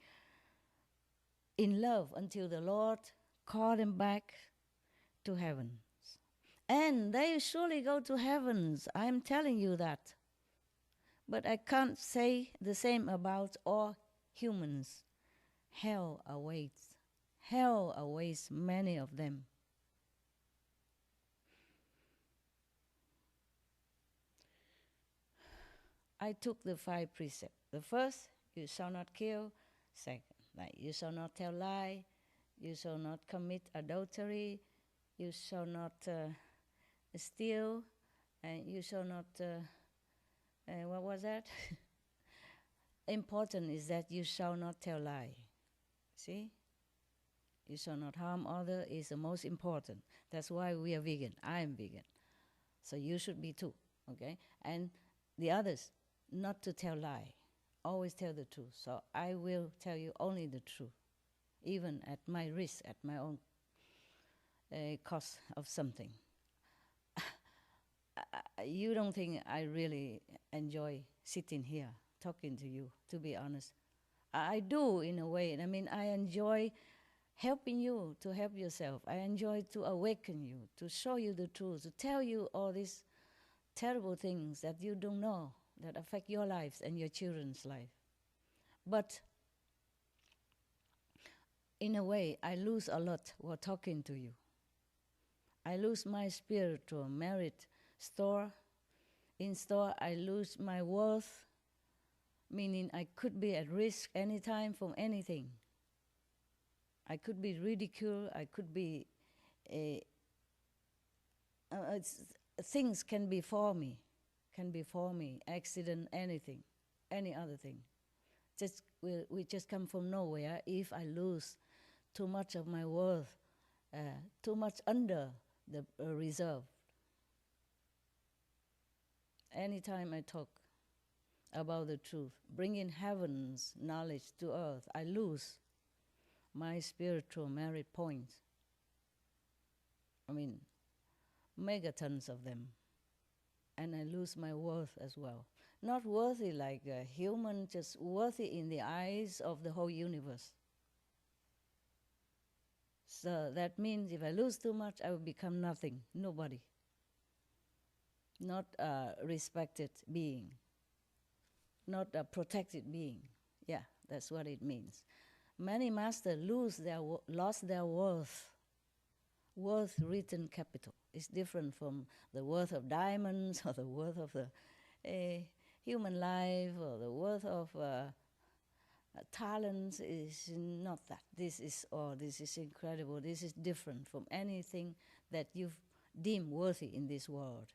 in love, until the Lord call them back to heavens. And they surely go to heavens, I'm telling you that. But I can't say the same about all humans. Hell awaits many of them. I took the 5 precepts. The first, you shall not kill. Second, you shall not tell lie. You shall not commit adultery. You shall not steal. And you shall not, what was that? Important is that you shall not tell lie. See? You shall not harm others is the most important. That's why we are vegan. I am vegan. So you should be too, okay? And the others, not to tell lie. Always tell the truth. So I will tell you only the truth, even at my risk, at my own cost of something. You don't think I really enjoy sitting here talking to you, to be honest. I do, in a way. I mean, I enjoy helping you to help yourself. I enjoy to awaken you, to show you the truth, to tell you all these terrible things that you don't know, that affect your lives and your children's life. But in a way, I lose a lot while talking to you. I lose my spiritual merit store. In store, I lose my worth, meaning I could be at risk anytime from anything. I could be ridiculed, I could be, things can befall me, accident, anything, any other thing. We just come from nowhere if I lose too much of my worth, too much under the reserve. Anytime I talk about the truth, bringing heaven's knowledge to earth, I lose my spiritual merit points. I mean, megatons of them. And I lose my worth as well. Not worthy like a human, just worthy in the eyes of the whole universe. So that means if I lose too much, I will become nothing, nobody. Not a respected being. Not a protected being. Yeah, that's what it means. Many masters lost their worth. Worth written capital. It's different from the worth of diamonds or the worth of the... human life or the worth of talents is not that. This is incredible. This is different from anything that you've deemed worthy in this world.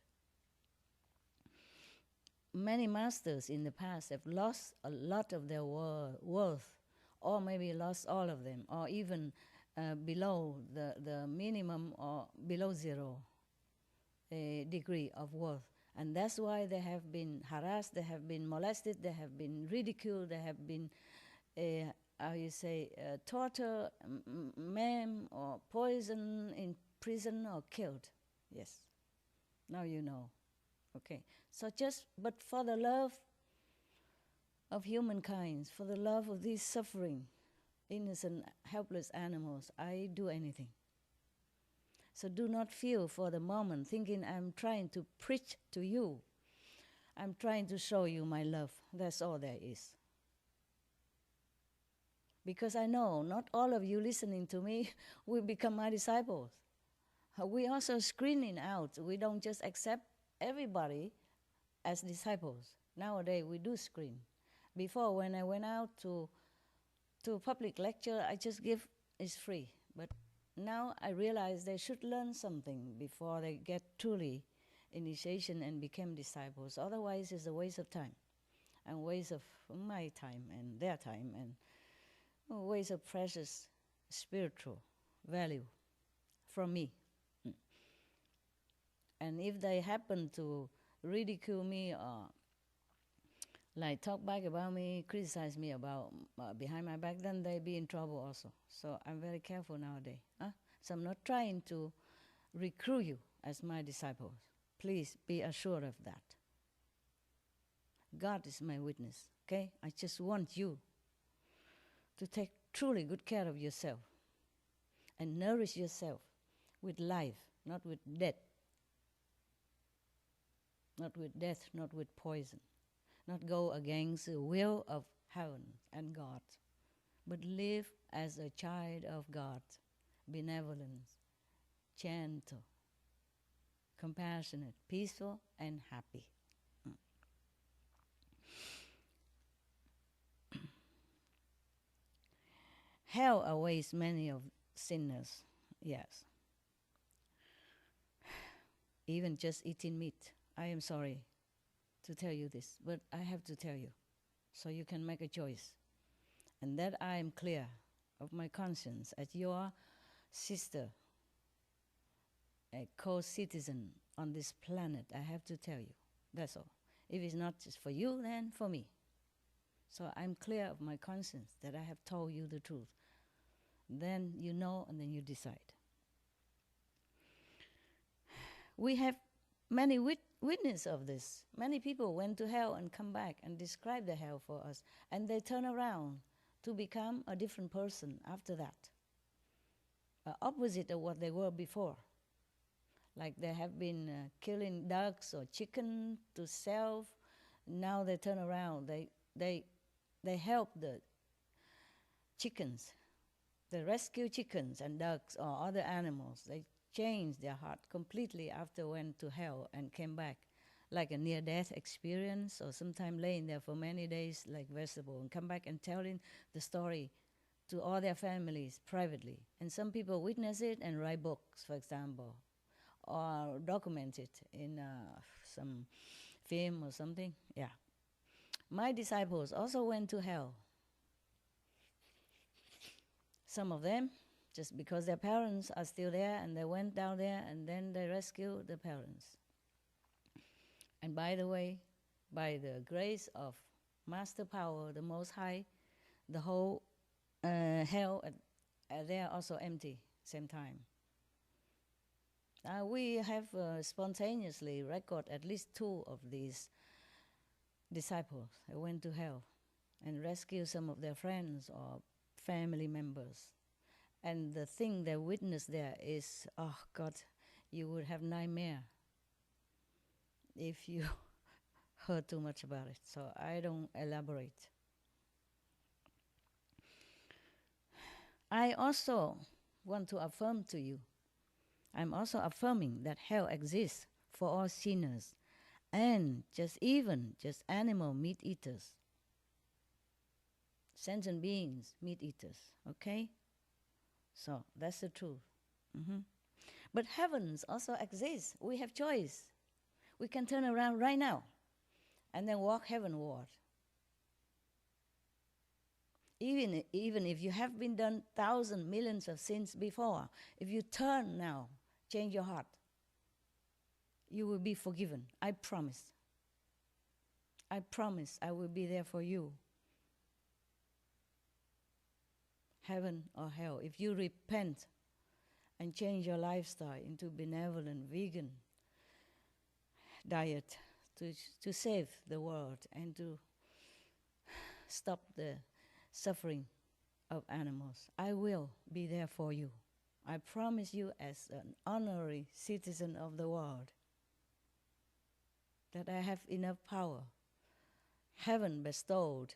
Many masters in the past have lost a lot of their worth, or maybe lost all of them, or even below the minimum or below zero degree of worth. And that's why they have been harassed, they have been molested, they have been ridiculed, they have been, tortured, maimed, or poisoned, in prison, or killed. Yes, now you know. Okay, so but for the love of humankind, for the love of these suffering, innocent, helpless animals, I do anything. So do not feel for the moment thinking I'm trying to preach to you. I'm trying to show you my love. That's all there is. Because I know not all of you listening to me will become my disciples. We also screening out. We don't just accept everybody as disciples. Nowadays we do screen. Before, when I went out to public lecture, I just give, it's free. But now I realize they should learn something before they get truly initiation and become disciples. Otherwise, it's a waste of time, and waste of my time and their time, and a waste of precious spiritual value from me. And if they happen to ridicule me or like talk back about me, criticize me about behind my back, then they be in trouble also. So I'm very careful nowadays. So I'm not trying to recruit you as my disciples. Please be assured of that. God is my witness, okay? I just want you to take truly good care of yourself and nourish yourself with life, not with death. Not with death, not with poison. Not go against the will of heaven and God, but live as a child of God, benevolent, gentle, compassionate, peaceful, and happy. Hell awaits many of sinners, yes. Even just eating meat. I am sorry to tell you this, but I have to tell you, so you can make a choice. And that I am clear of my conscience as your sister, a co-citizen on this planet. I have to tell you, that's all. If it's not just for you, then for me. So I'm clear of my conscience that I have told you the truth. Then you know, and then you decide. We have many witness of this. Many people went to hell and come back and describe the hell for us. And they turn around to become a different person after that. Opposite of what they were before. Like they have been killing ducks or chicken to sell. Now they turn around. They help the chickens. They rescue chickens and ducks or other animals. They changed their heart completely after went to hell and came back, like a near-death experience, or sometime laying there for many days like vegetable, and come back and telling the story to all their families privately. And some people witness it and write books, for example, or document it in some film or something. Yeah. My disciples also went to hell. Some of them, just because their parents are still there, and they went down there and then they rescued the parents. And by the way, by the grace of Master Power, the Most High, the whole hell, they are also empty same time. We have spontaneously record at least 2 of these disciples who went to hell and rescued some of their friends or family members. And the thing they witnessed there is, oh God, you would have nightmare if you heard too much about it. So I don't elaborate. I also want to affirm to you, I'm also affirming that hell exists for all sinners and just animal meat eaters, sentient beings, meat eaters, okay? So that's the truth. But heavens also exist. We have choice. We can turn around right now and then walk heavenward. Even if you have been done thousands, millions of sins before, if you turn now, change your heart, you will be forgiven. I promise. I promise I will be there for you. Heaven or hell. If you repent and change your lifestyle into benevolent vegan diet to save the world and to stop the suffering of animals, I will be there for you. I promise you, as an honorary citizen of the world, that I have enough power, heaven bestowed,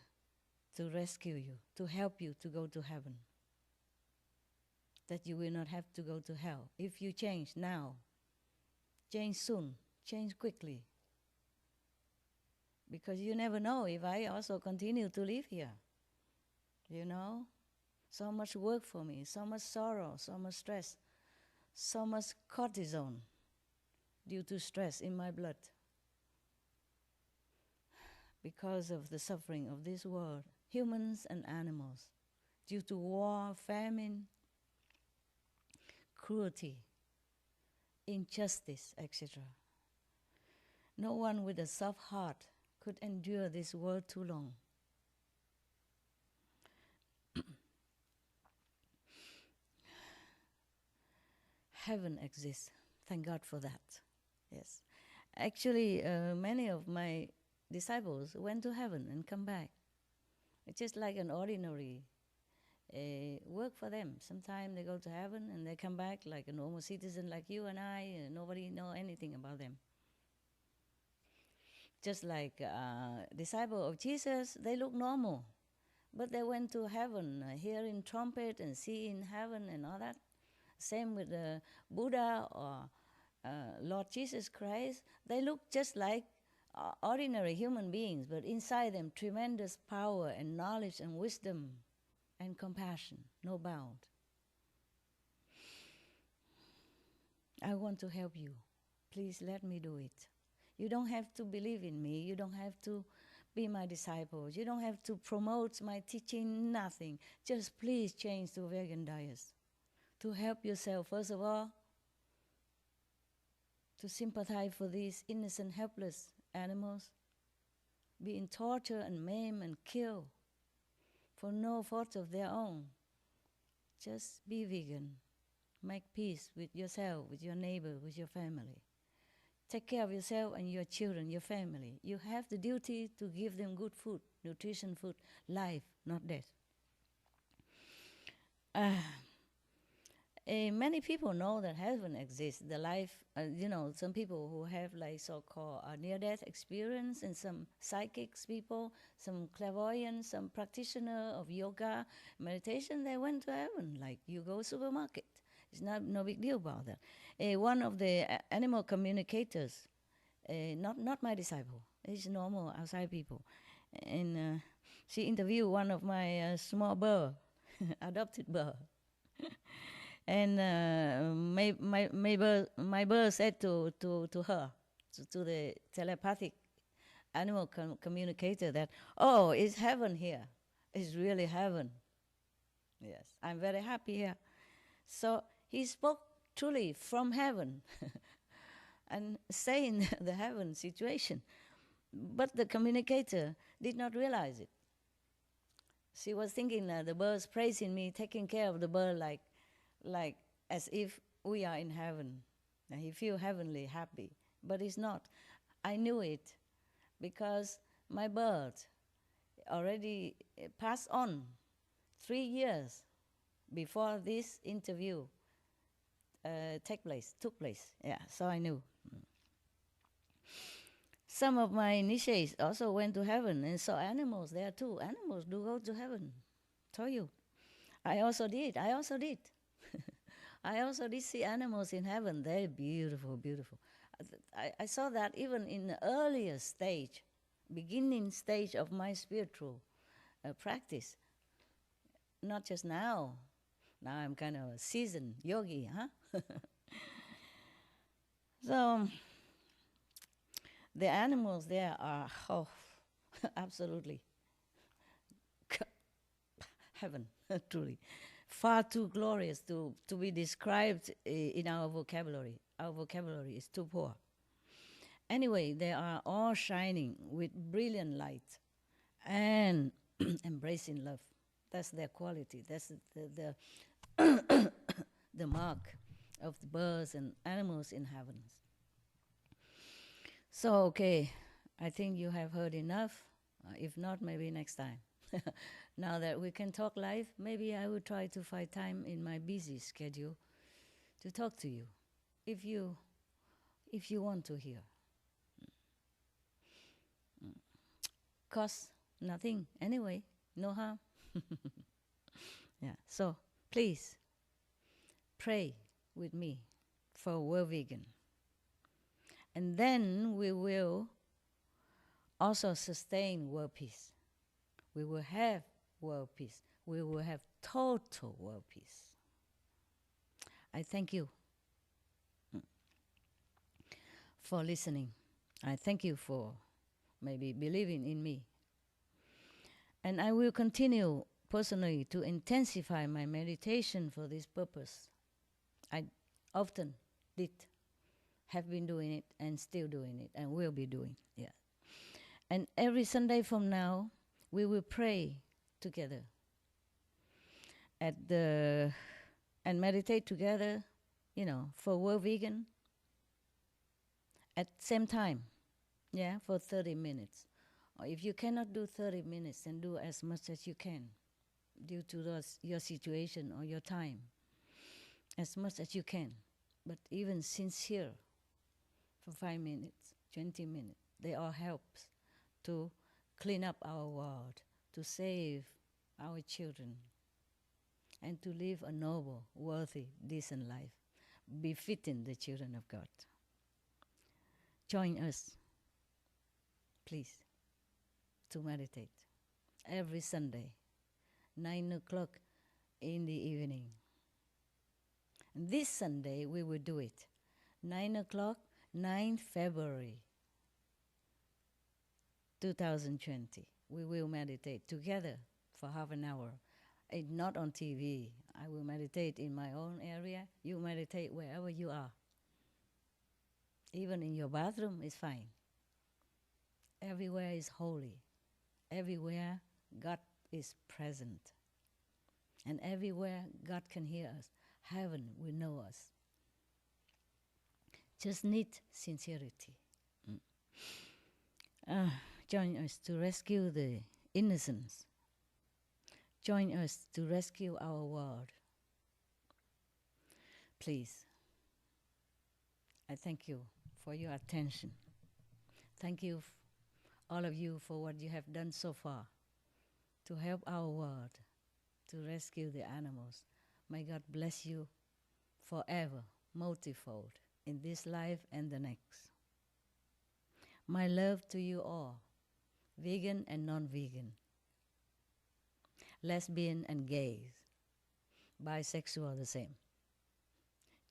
to rescue you, to help you to go to heaven, that you will not have to go to hell. If you change now, change soon, change quickly, because you never know if I also continue to live here. You know, so much work for me, so much sorrow, so much stress, so much cortisone due to stress in my blood because of the suffering of this world, humans and animals, due to war, famine, cruelty, injustice, etc. No one with a soft heart could endure this world too long. Heaven exists. Thank God for that. Yes. Actually, many of my disciples went to heaven and come back. It's just like an ordinary work for them. Sometimes they go to heaven and they come back like a normal citizen like you and I. Nobody know anything about them. Just like disciple of Jesus, they look normal. But they went to heaven, hearing trumpet and seeing heaven and all that. Same with Buddha or Lord Jesus Christ. They look just like ordinary human beings, but inside them tremendous power and knowledge and wisdom and compassion, no bound. I want to help you. Please let me do it. You don't have to believe in me. You don't have to be my disciples. You don't have to promote my teaching, nothing. Just please change to vegan diets. To help yourself, first of all, to sympathize for these innocent, helpless animals being tortured and maimed and killed for no fault of their own. Just be vegan. Make peace with yourself, with your neighbor, with your family. Take care of yourself and your children, your family. You have the duty to give them good food, nutrition food, life, not death. Many people know that heaven exists, the life, some people who have like so-called near-death experience, and some psychics people, some clairvoyants, some practitioner of yoga, meditation, they went to heaven, like you go supermarket. It's no big deal about that. One of the animal communicators, not my disciple, it's normal outside people, and she interviewed one of my small bird, adopted bird. And my bird said to her, to the telepathic animal communicator, that, oh, it's heaven here. It's really heaven. Yes, I'm very happy here. So he spoke truly from heaven and saying the heaven situation. But the communicator did not realize it. She was thinking the bird's praising me, taking care of the bird like as if we are in heaven. And he feel heavenly happy, but it's not. I knew it because my bird already passed on 3 years before this interview took place. Yeah, so I knew. Some of my initiates also went to heaven and saw animals there too. Animals do go to heaven. Told you. I also did. I also did see animals in heaven. They're beautiful, beautiful. I saw that even in the earlier stage, beginning stage of my spiritual practice. Not just now. Now I'm kind of a seasoned yogi, huh? So the animals there are, absolutely heaven, truly. Far too glorious to be described in our vocabulary. Our vocabulary is too poor. Anyway, they are all shining with brilliant light and embracing love. That's their quality. That's the the mark of the birds and animals in heavens. So, okay, I think you have heard enough. If not, maybe next time. Now that we can talk live, maybe I will try to find time in my busy schedule to talk to you, if you want to hear. Cost nothing anyway, no harm. Yeah. So please pray with me for world vegan, and then we will also sustain world peace. We will have world peace. We will have total world peace. I thank you for listening. I thank you for maybe believing in me. And I will continue personally to intensify my meditation for this purpose. I often did, have been doing it and still doing it and will be doing, yeah. And every Sunday from now, we will pray together and meditate together, for world vegan at same time, yeah, for 30 minutes. Or if you cannot do 30 minutes, then do as much as you can due to your situation or your time, as much as you can. But even sincere for 5 minutes, 20 minutes, they all help to clean up our world, to save our children, and to live a noble, worthy, decent life, befitting the children of God. Join us, please, to meditate every Sunday, 9 o'clock in the evening. And this Sunday we will do it, 9 o'clock, 9th February 2020. We will meditate together for half an hour. It's not on TV. I will meditate in my own area. You meditate wherever you are. Even in your bathroom is fine. Everywhere is holy. Everywhere God is present. And everywhere God can hear us. Heaven will know us. Just need sincerity. Join us to rescue the innocents. Join us to rescue our world. Please. I thank you for your attention. Thank you, all of you, for what you have done so far to help our world, to rescue the animals. May God bless you forever, multifold, in this life and the next. My love to you all, vegan and non-vegan, lesbian and gays, bisexual the same,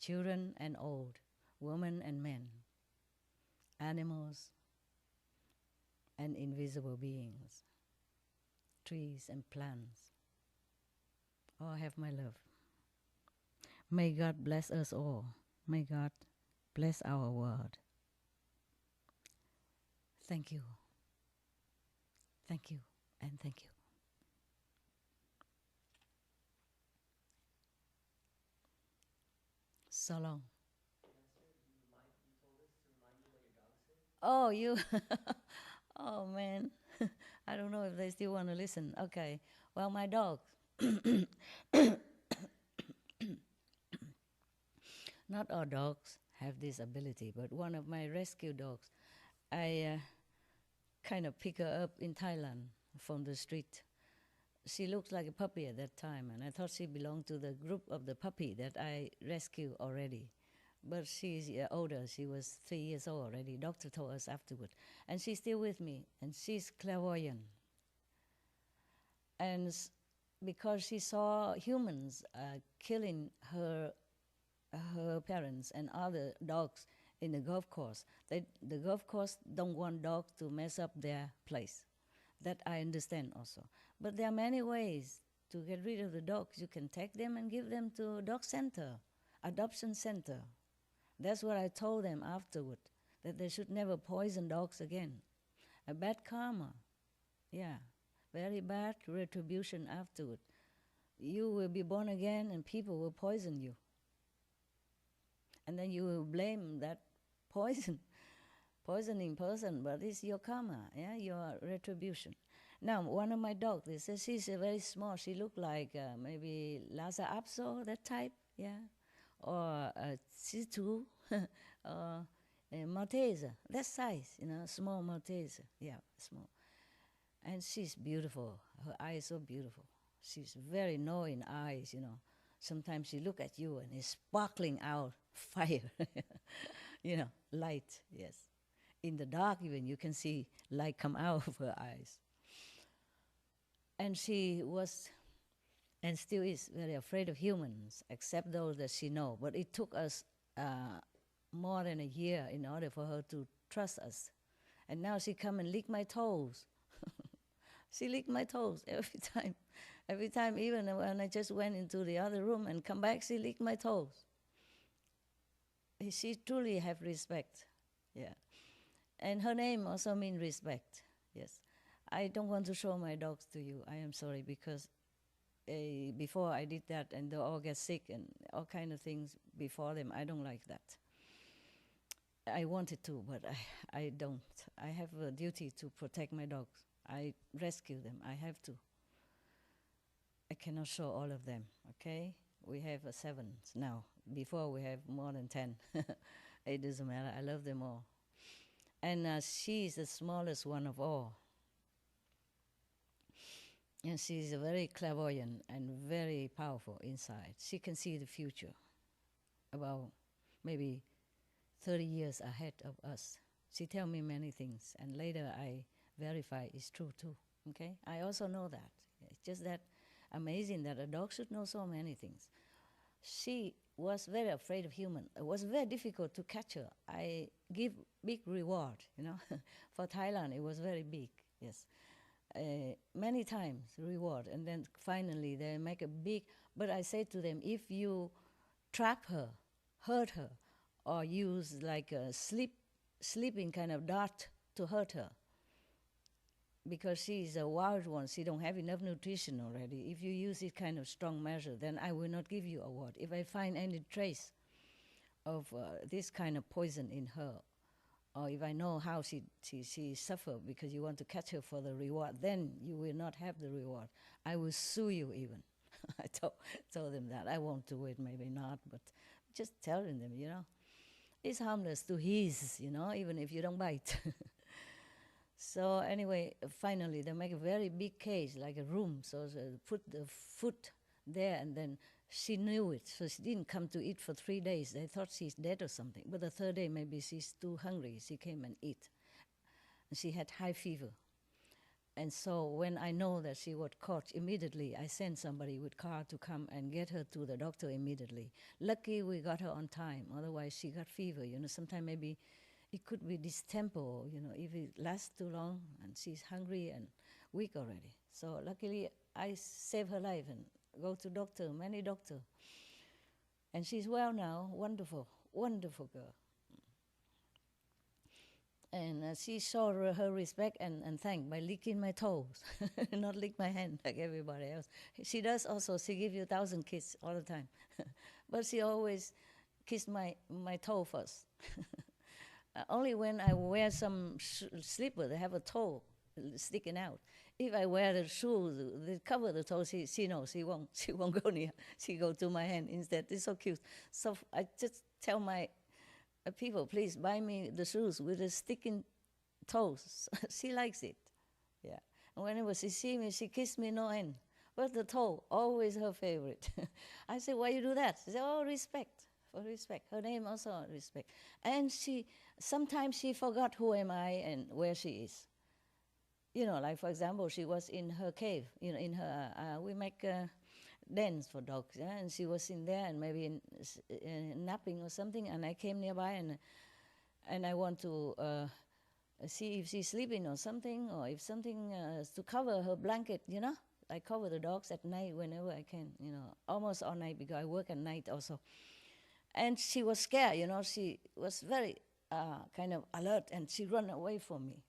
children and old, women and men, animals and invisible beings, trees and plants, all have my love. May God bless us all. May God bless our world. Thank you. Thank you and thank you. So long. Oh, you. Oh, man. I don't know if they still want to listen. Okay. Well, my dog. Not all dogs have this ability, but one of my rescue dogs, I kind of picked her up in Thailand from the street. She looked like a puppy at that time, and I thought she belonged to the group of the puppy that I rescued already. but she's older. She was 3 years old already. Doctor told us afterward. And she's still with me, and she's clairvoyant. And because she saw humans killing her parents and other dogs in the golf course. The golf course don't want dogs to mess up their place. That I understand also. But there are many ways to get rid of the dogs. You can take them and give them to a dog center, adoption center. That's what I told them afterward, that they should never poison dogs again. A bad karma, yeah, very bad retribution afterward. You will be born again and people will poison you. And then you will blame that poisoning person, but it's your karma, yeah, your retribution. Now, one of my dogs, they say she's very small. She looked like maybe Lhasa Apso, that type, yeah, or Shih Tzu, or Maltese, that size, small Maltese, yeah, small. And she's beautiful. Her eyes so beautiful. She's very knowing eyes, Sometimes she look at you and it's sparkling out fire, light, yes. In the dark even, you can see light come out of her eyes. And she was, and still is, very afraid of humans, except those that she knows. But it took us more than a year in order for her to trust us. And now she come and lick my toes. She licked my toes every time. Every time, even when I just went into the other room and come back, she licked my toes. She truly have respect, yeah. And her name also means respect, yes. I don't want to show my dogs to you. I am sorry, because before I did that and they all get sick and all kind of things before them, I don't like that. I wanted to, but I don't. I have a duty to protect my dogs. I rescue them, I have to. I cannot show all of them, okay? We have 7 now. Before we have more than 10. It doesn't matter, I love them all. And she's the smallest one of all. And she's very clairvoyant and very powerful inside. She can see the future, about maybe 30 years ahead of us. She tells me many things, and later I verify it's true too, okay? I also know that. It's just that amazing that a dog should know so many things. She was very afraid of humans. It was very difficult to catch her. I give big reward, For Thailand, it was very big, yes. Many times reward, and then finally they make a big, but I say to them, if you trap her, hurt her, or use like a sleeping kind of dart to hurt her, because she's a wild one, she don't have enough nutrition already. If you use this kind of strong measure, then I will not give you award. If I find any trace of this kind of poison in her, or if I know how she suffered because you want to catch her for the reward, then you will not have the reward. I will sue you even. I told them that. I won't do it, maybe not, but just telling them, It's harmless to his, even if you don't bite. So anyway, finally they make a very big cage, like a room. So they put the food there, and then she knew it. So she didn't come to eat for 3 days. They thought she's dead or something. But the 3rd day, maybe she's too hungry. She came and eat. And she had high fever. And so when I know that she was caught, immediately I sent somebody with car to come and get her to the doctor immediately. Lucky we got her on time. Otherwise she got fever. Sometimes maybe it could be distemper, if it lasts too long and she's hungry and weak already. So luckily I saved her life and go to doctor, many doctor. And she's well now, wonderful, wonderful girl. And she showed her respect and thank by licking my toes, not lick my hand like everybody else. She does also, she gives you 1,000 kisses all the time. But she always kissed my toe first. Only when I wear some slipper, they have a toe sticking out. If I wear the shoes that cover the toe, she knows she won't go near. She go to my hand instead. It's so cute. So I just tell my people, please buy me the shoes with the sticking toes. She likes it. Yeah. And whenever she see me, she kiss me no end. But the toe, always her favorite. I say, why you do that? She say, oh, respect for respect. Her name also respect. And sometimes she forgot who am I and where she is. Like for example, she was in her cave, in her, we make dens for dogs, yeah? And she was in there and maybe napping or something, and I came nearby and I want to see if she's sleeping or something, or if something to cover her blanket, I cover the dogs at night whenever I can, almost all night because I work at night also. And she was scared, she was very kind of alert, and she ran away from me.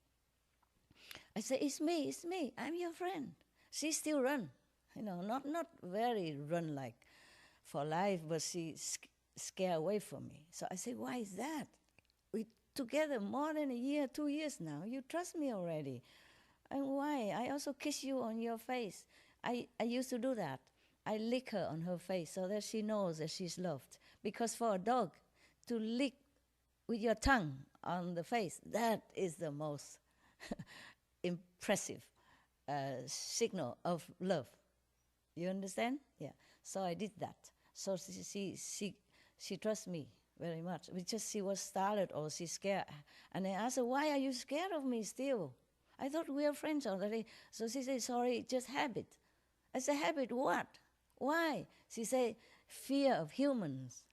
I said, it's me, I'm your friend. She still run, not very run like for life, but she scared away from me. So I said, why is that? We together more than a year, 2 years now. You trust me already. And why? I also kiss you on your face. I used to do that. I lick her on her face so that she knows that she's loved. Because for a dog, to lick with your tongue on the face, that is the most impressive signal of love. You understand? Yeah. So I did that. So she trusts me very much. Because she was startled or she's scared. And I asked her, why are you scared of me still? I thought we were friends already. So she said, sorry, just habit. I said, habit what? Why? She said, fear of humans.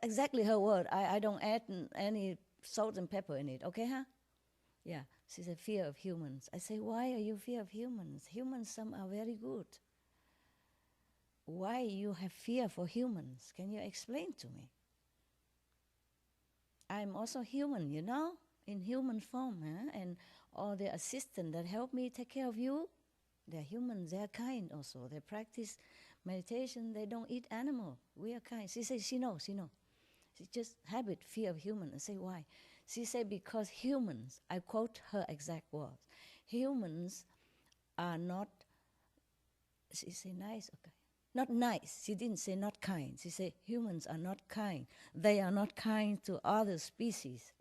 Exactly her word. I don't add any salt and pepper in it. Okay, huh? Yeah. She said, fear of humans. I say, why are you fear of humans? Humans, some are very good. Why you have fear for humans? Can you explain to me? I'm also human, in human form, and all the assistants that help me take care of you, they're humans, they're kind also. They practice meditation, they don't eat animal. We are kind. She says, she knows. She just habit, fear of human. I say, why? She said, because humans, I quote her exact words, humans are not, she said nice, okay. Not nice. She didn't say not kind. She said humans are not kind. They are not kind to other species.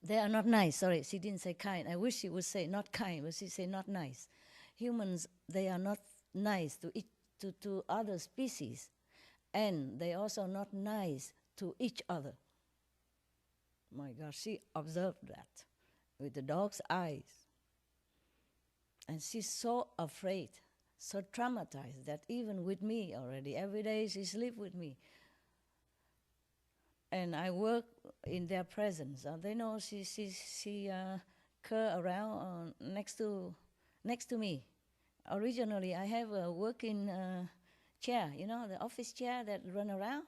They are not nice. Sorry, she didn't say kind. I wish she would say not kind, but she said not nice. Humans, they are not nice to other species. And they also not nice to each other. My gosh, she observed that with the dog's eyes. And she's so afraid, so traumatized that even with me already, every day she sleeps with me. And I work in their presence. They know she cur around next to me. Originally, I have a working chair, the office chair that run around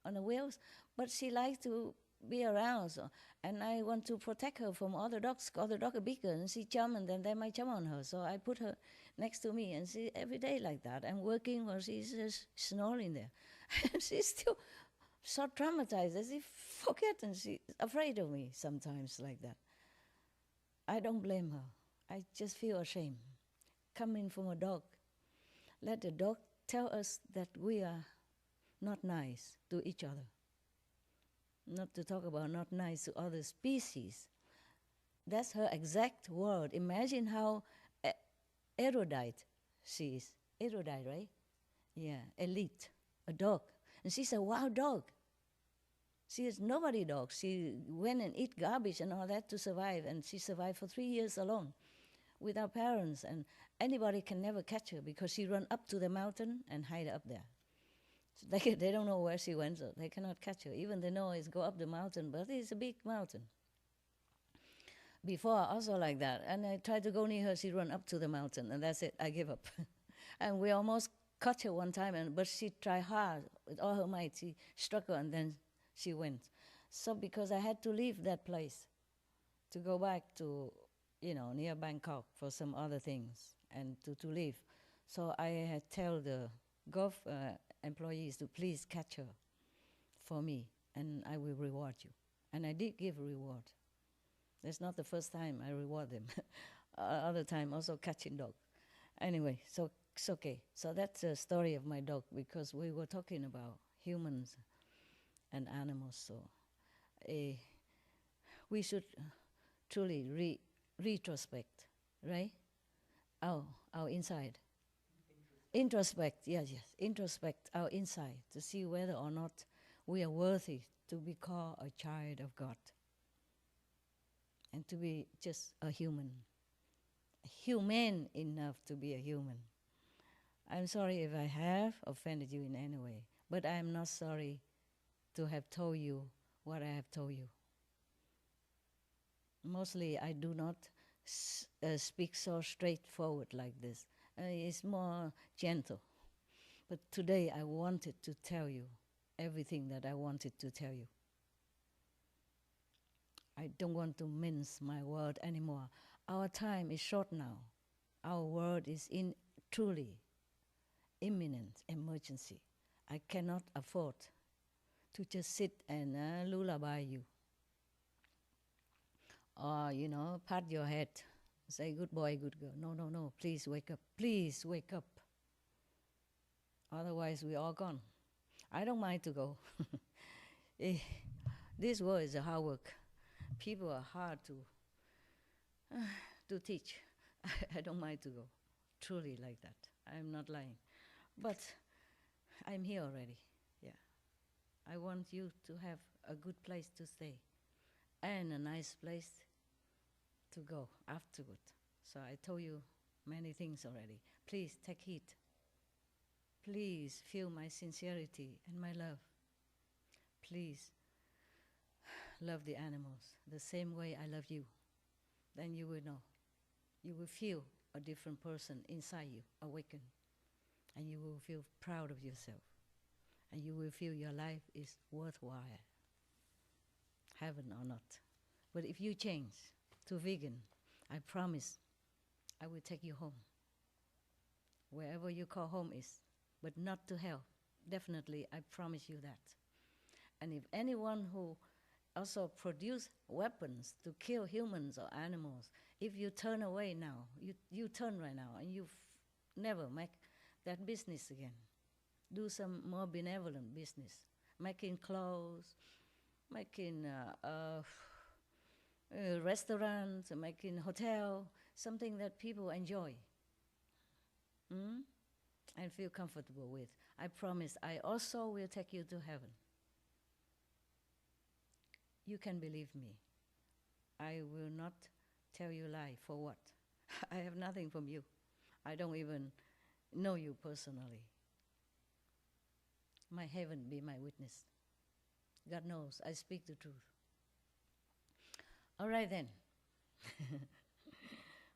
on the wheels. But she likes to be around, and I want to protect her from other dogs. Other dogs are bigger, and she jump, and then they might jump on her. So I put her next to me, and she every day like that. I'm working while she's just snoring there. She's still so traumatized, as if forget, and she's afraid of me sometimes like that. I don't blame her. I just feel ashamed. Coming from a dog. Let the dog tell us that we are not nice to each other. Not to talk about not nice to other species. That's her exact word. Imagine how erudite she is. Erudite, right? Yeah, elite, a dog. And she's a wild dog. She is nobody dog. She went and eat garbage and all that to survive, and she survived for 3 years alone with our parents, and anybody can never catch her because she run up to the mountain and hide up there. So they don't know where she went, so they cannot catch her. Even they know it's go up the mountain, but it's a big mountain. Before, also like that, and I tried to go near her, she run up to the mountain, and that's it, I give up. And we almost caught her one time, but she tried hard with all her might. She struck her, and then she went. So because I had to leave that place to go back to, near Bangkok for some other things and to leave. So I had tell the golf employees to please catch her for me, and I will reward you. And I did give a reward. That's not the first time I reward them. Other time also catching dog. Anyway, so it's okay. So that's the story of my dog, because we were talking about humans and animals. So we should truly retrospect, right? Our inside. Introspect, yes. Introspect our inside to see whether or not we are worthy to be called a child of God and to be just a human, humane enough to be a human. I'm sorry if I have offended you in any way, but I am not sorry to have told you what I have told you. Mostly I do not speak so straightforward like this. It's more gentle. But today I wanted to tell you everything that I wanted to tell you. I don't want to mince my word anymore. Our time is short now. Our world is in truly imminent emergency. I cannot afford to just sit and lullaby you. Or, pat your head, say good boy, good girl. No, no, no, please wake up. Please wake up. Otherwise, we're all gone. I don't mind to go. This world is a hard work. People are hard to teach. I don't mind to go. Truly like that. I'm not lying. But I'm here already. Yeah. I want you to have a good place to stay and a nice place to go afterward. So I told you many things already. Please take heed. Please feel my sincerity and my love. Please love the animals the same way I love you. Then you will know. You will feel a different person inside you awaken. And you will feel proud of yourself. And you will feel your life is worthwhile. Heaven or not. But if you change to vegan, I promise I will take you home. Wherever you call home is. But not to hell. Definitely, I promise you that. And if anyone who also produce weapons to kill humans or animals, if you turn away now, you turn right now, and you never make that business again. Do some more benevolent business, making clothes, making restaurants, making hotel, something that people enjoy. And feel comfortable with. I promise I also will take you to heaven. You can believe me. I will not tell you lie for what? I have nothing from you. I don't even know you personally. My heaven be my witness. God knows I speak the truth. All right then.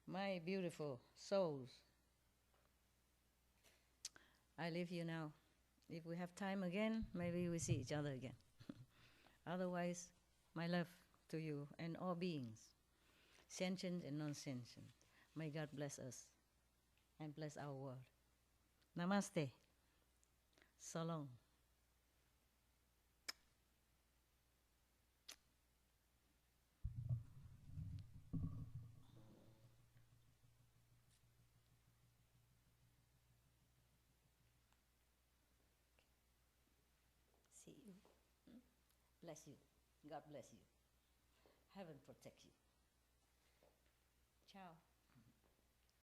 My beautiful souls. I leave you now. If we have time again, maybe we see each other again. Otherwise, my love to you and all beings, sentient and non-sentient. May God bless us and bless our world. Namaste. So long. See you. Bless you. God bless you. Heaven protect you. Ciao.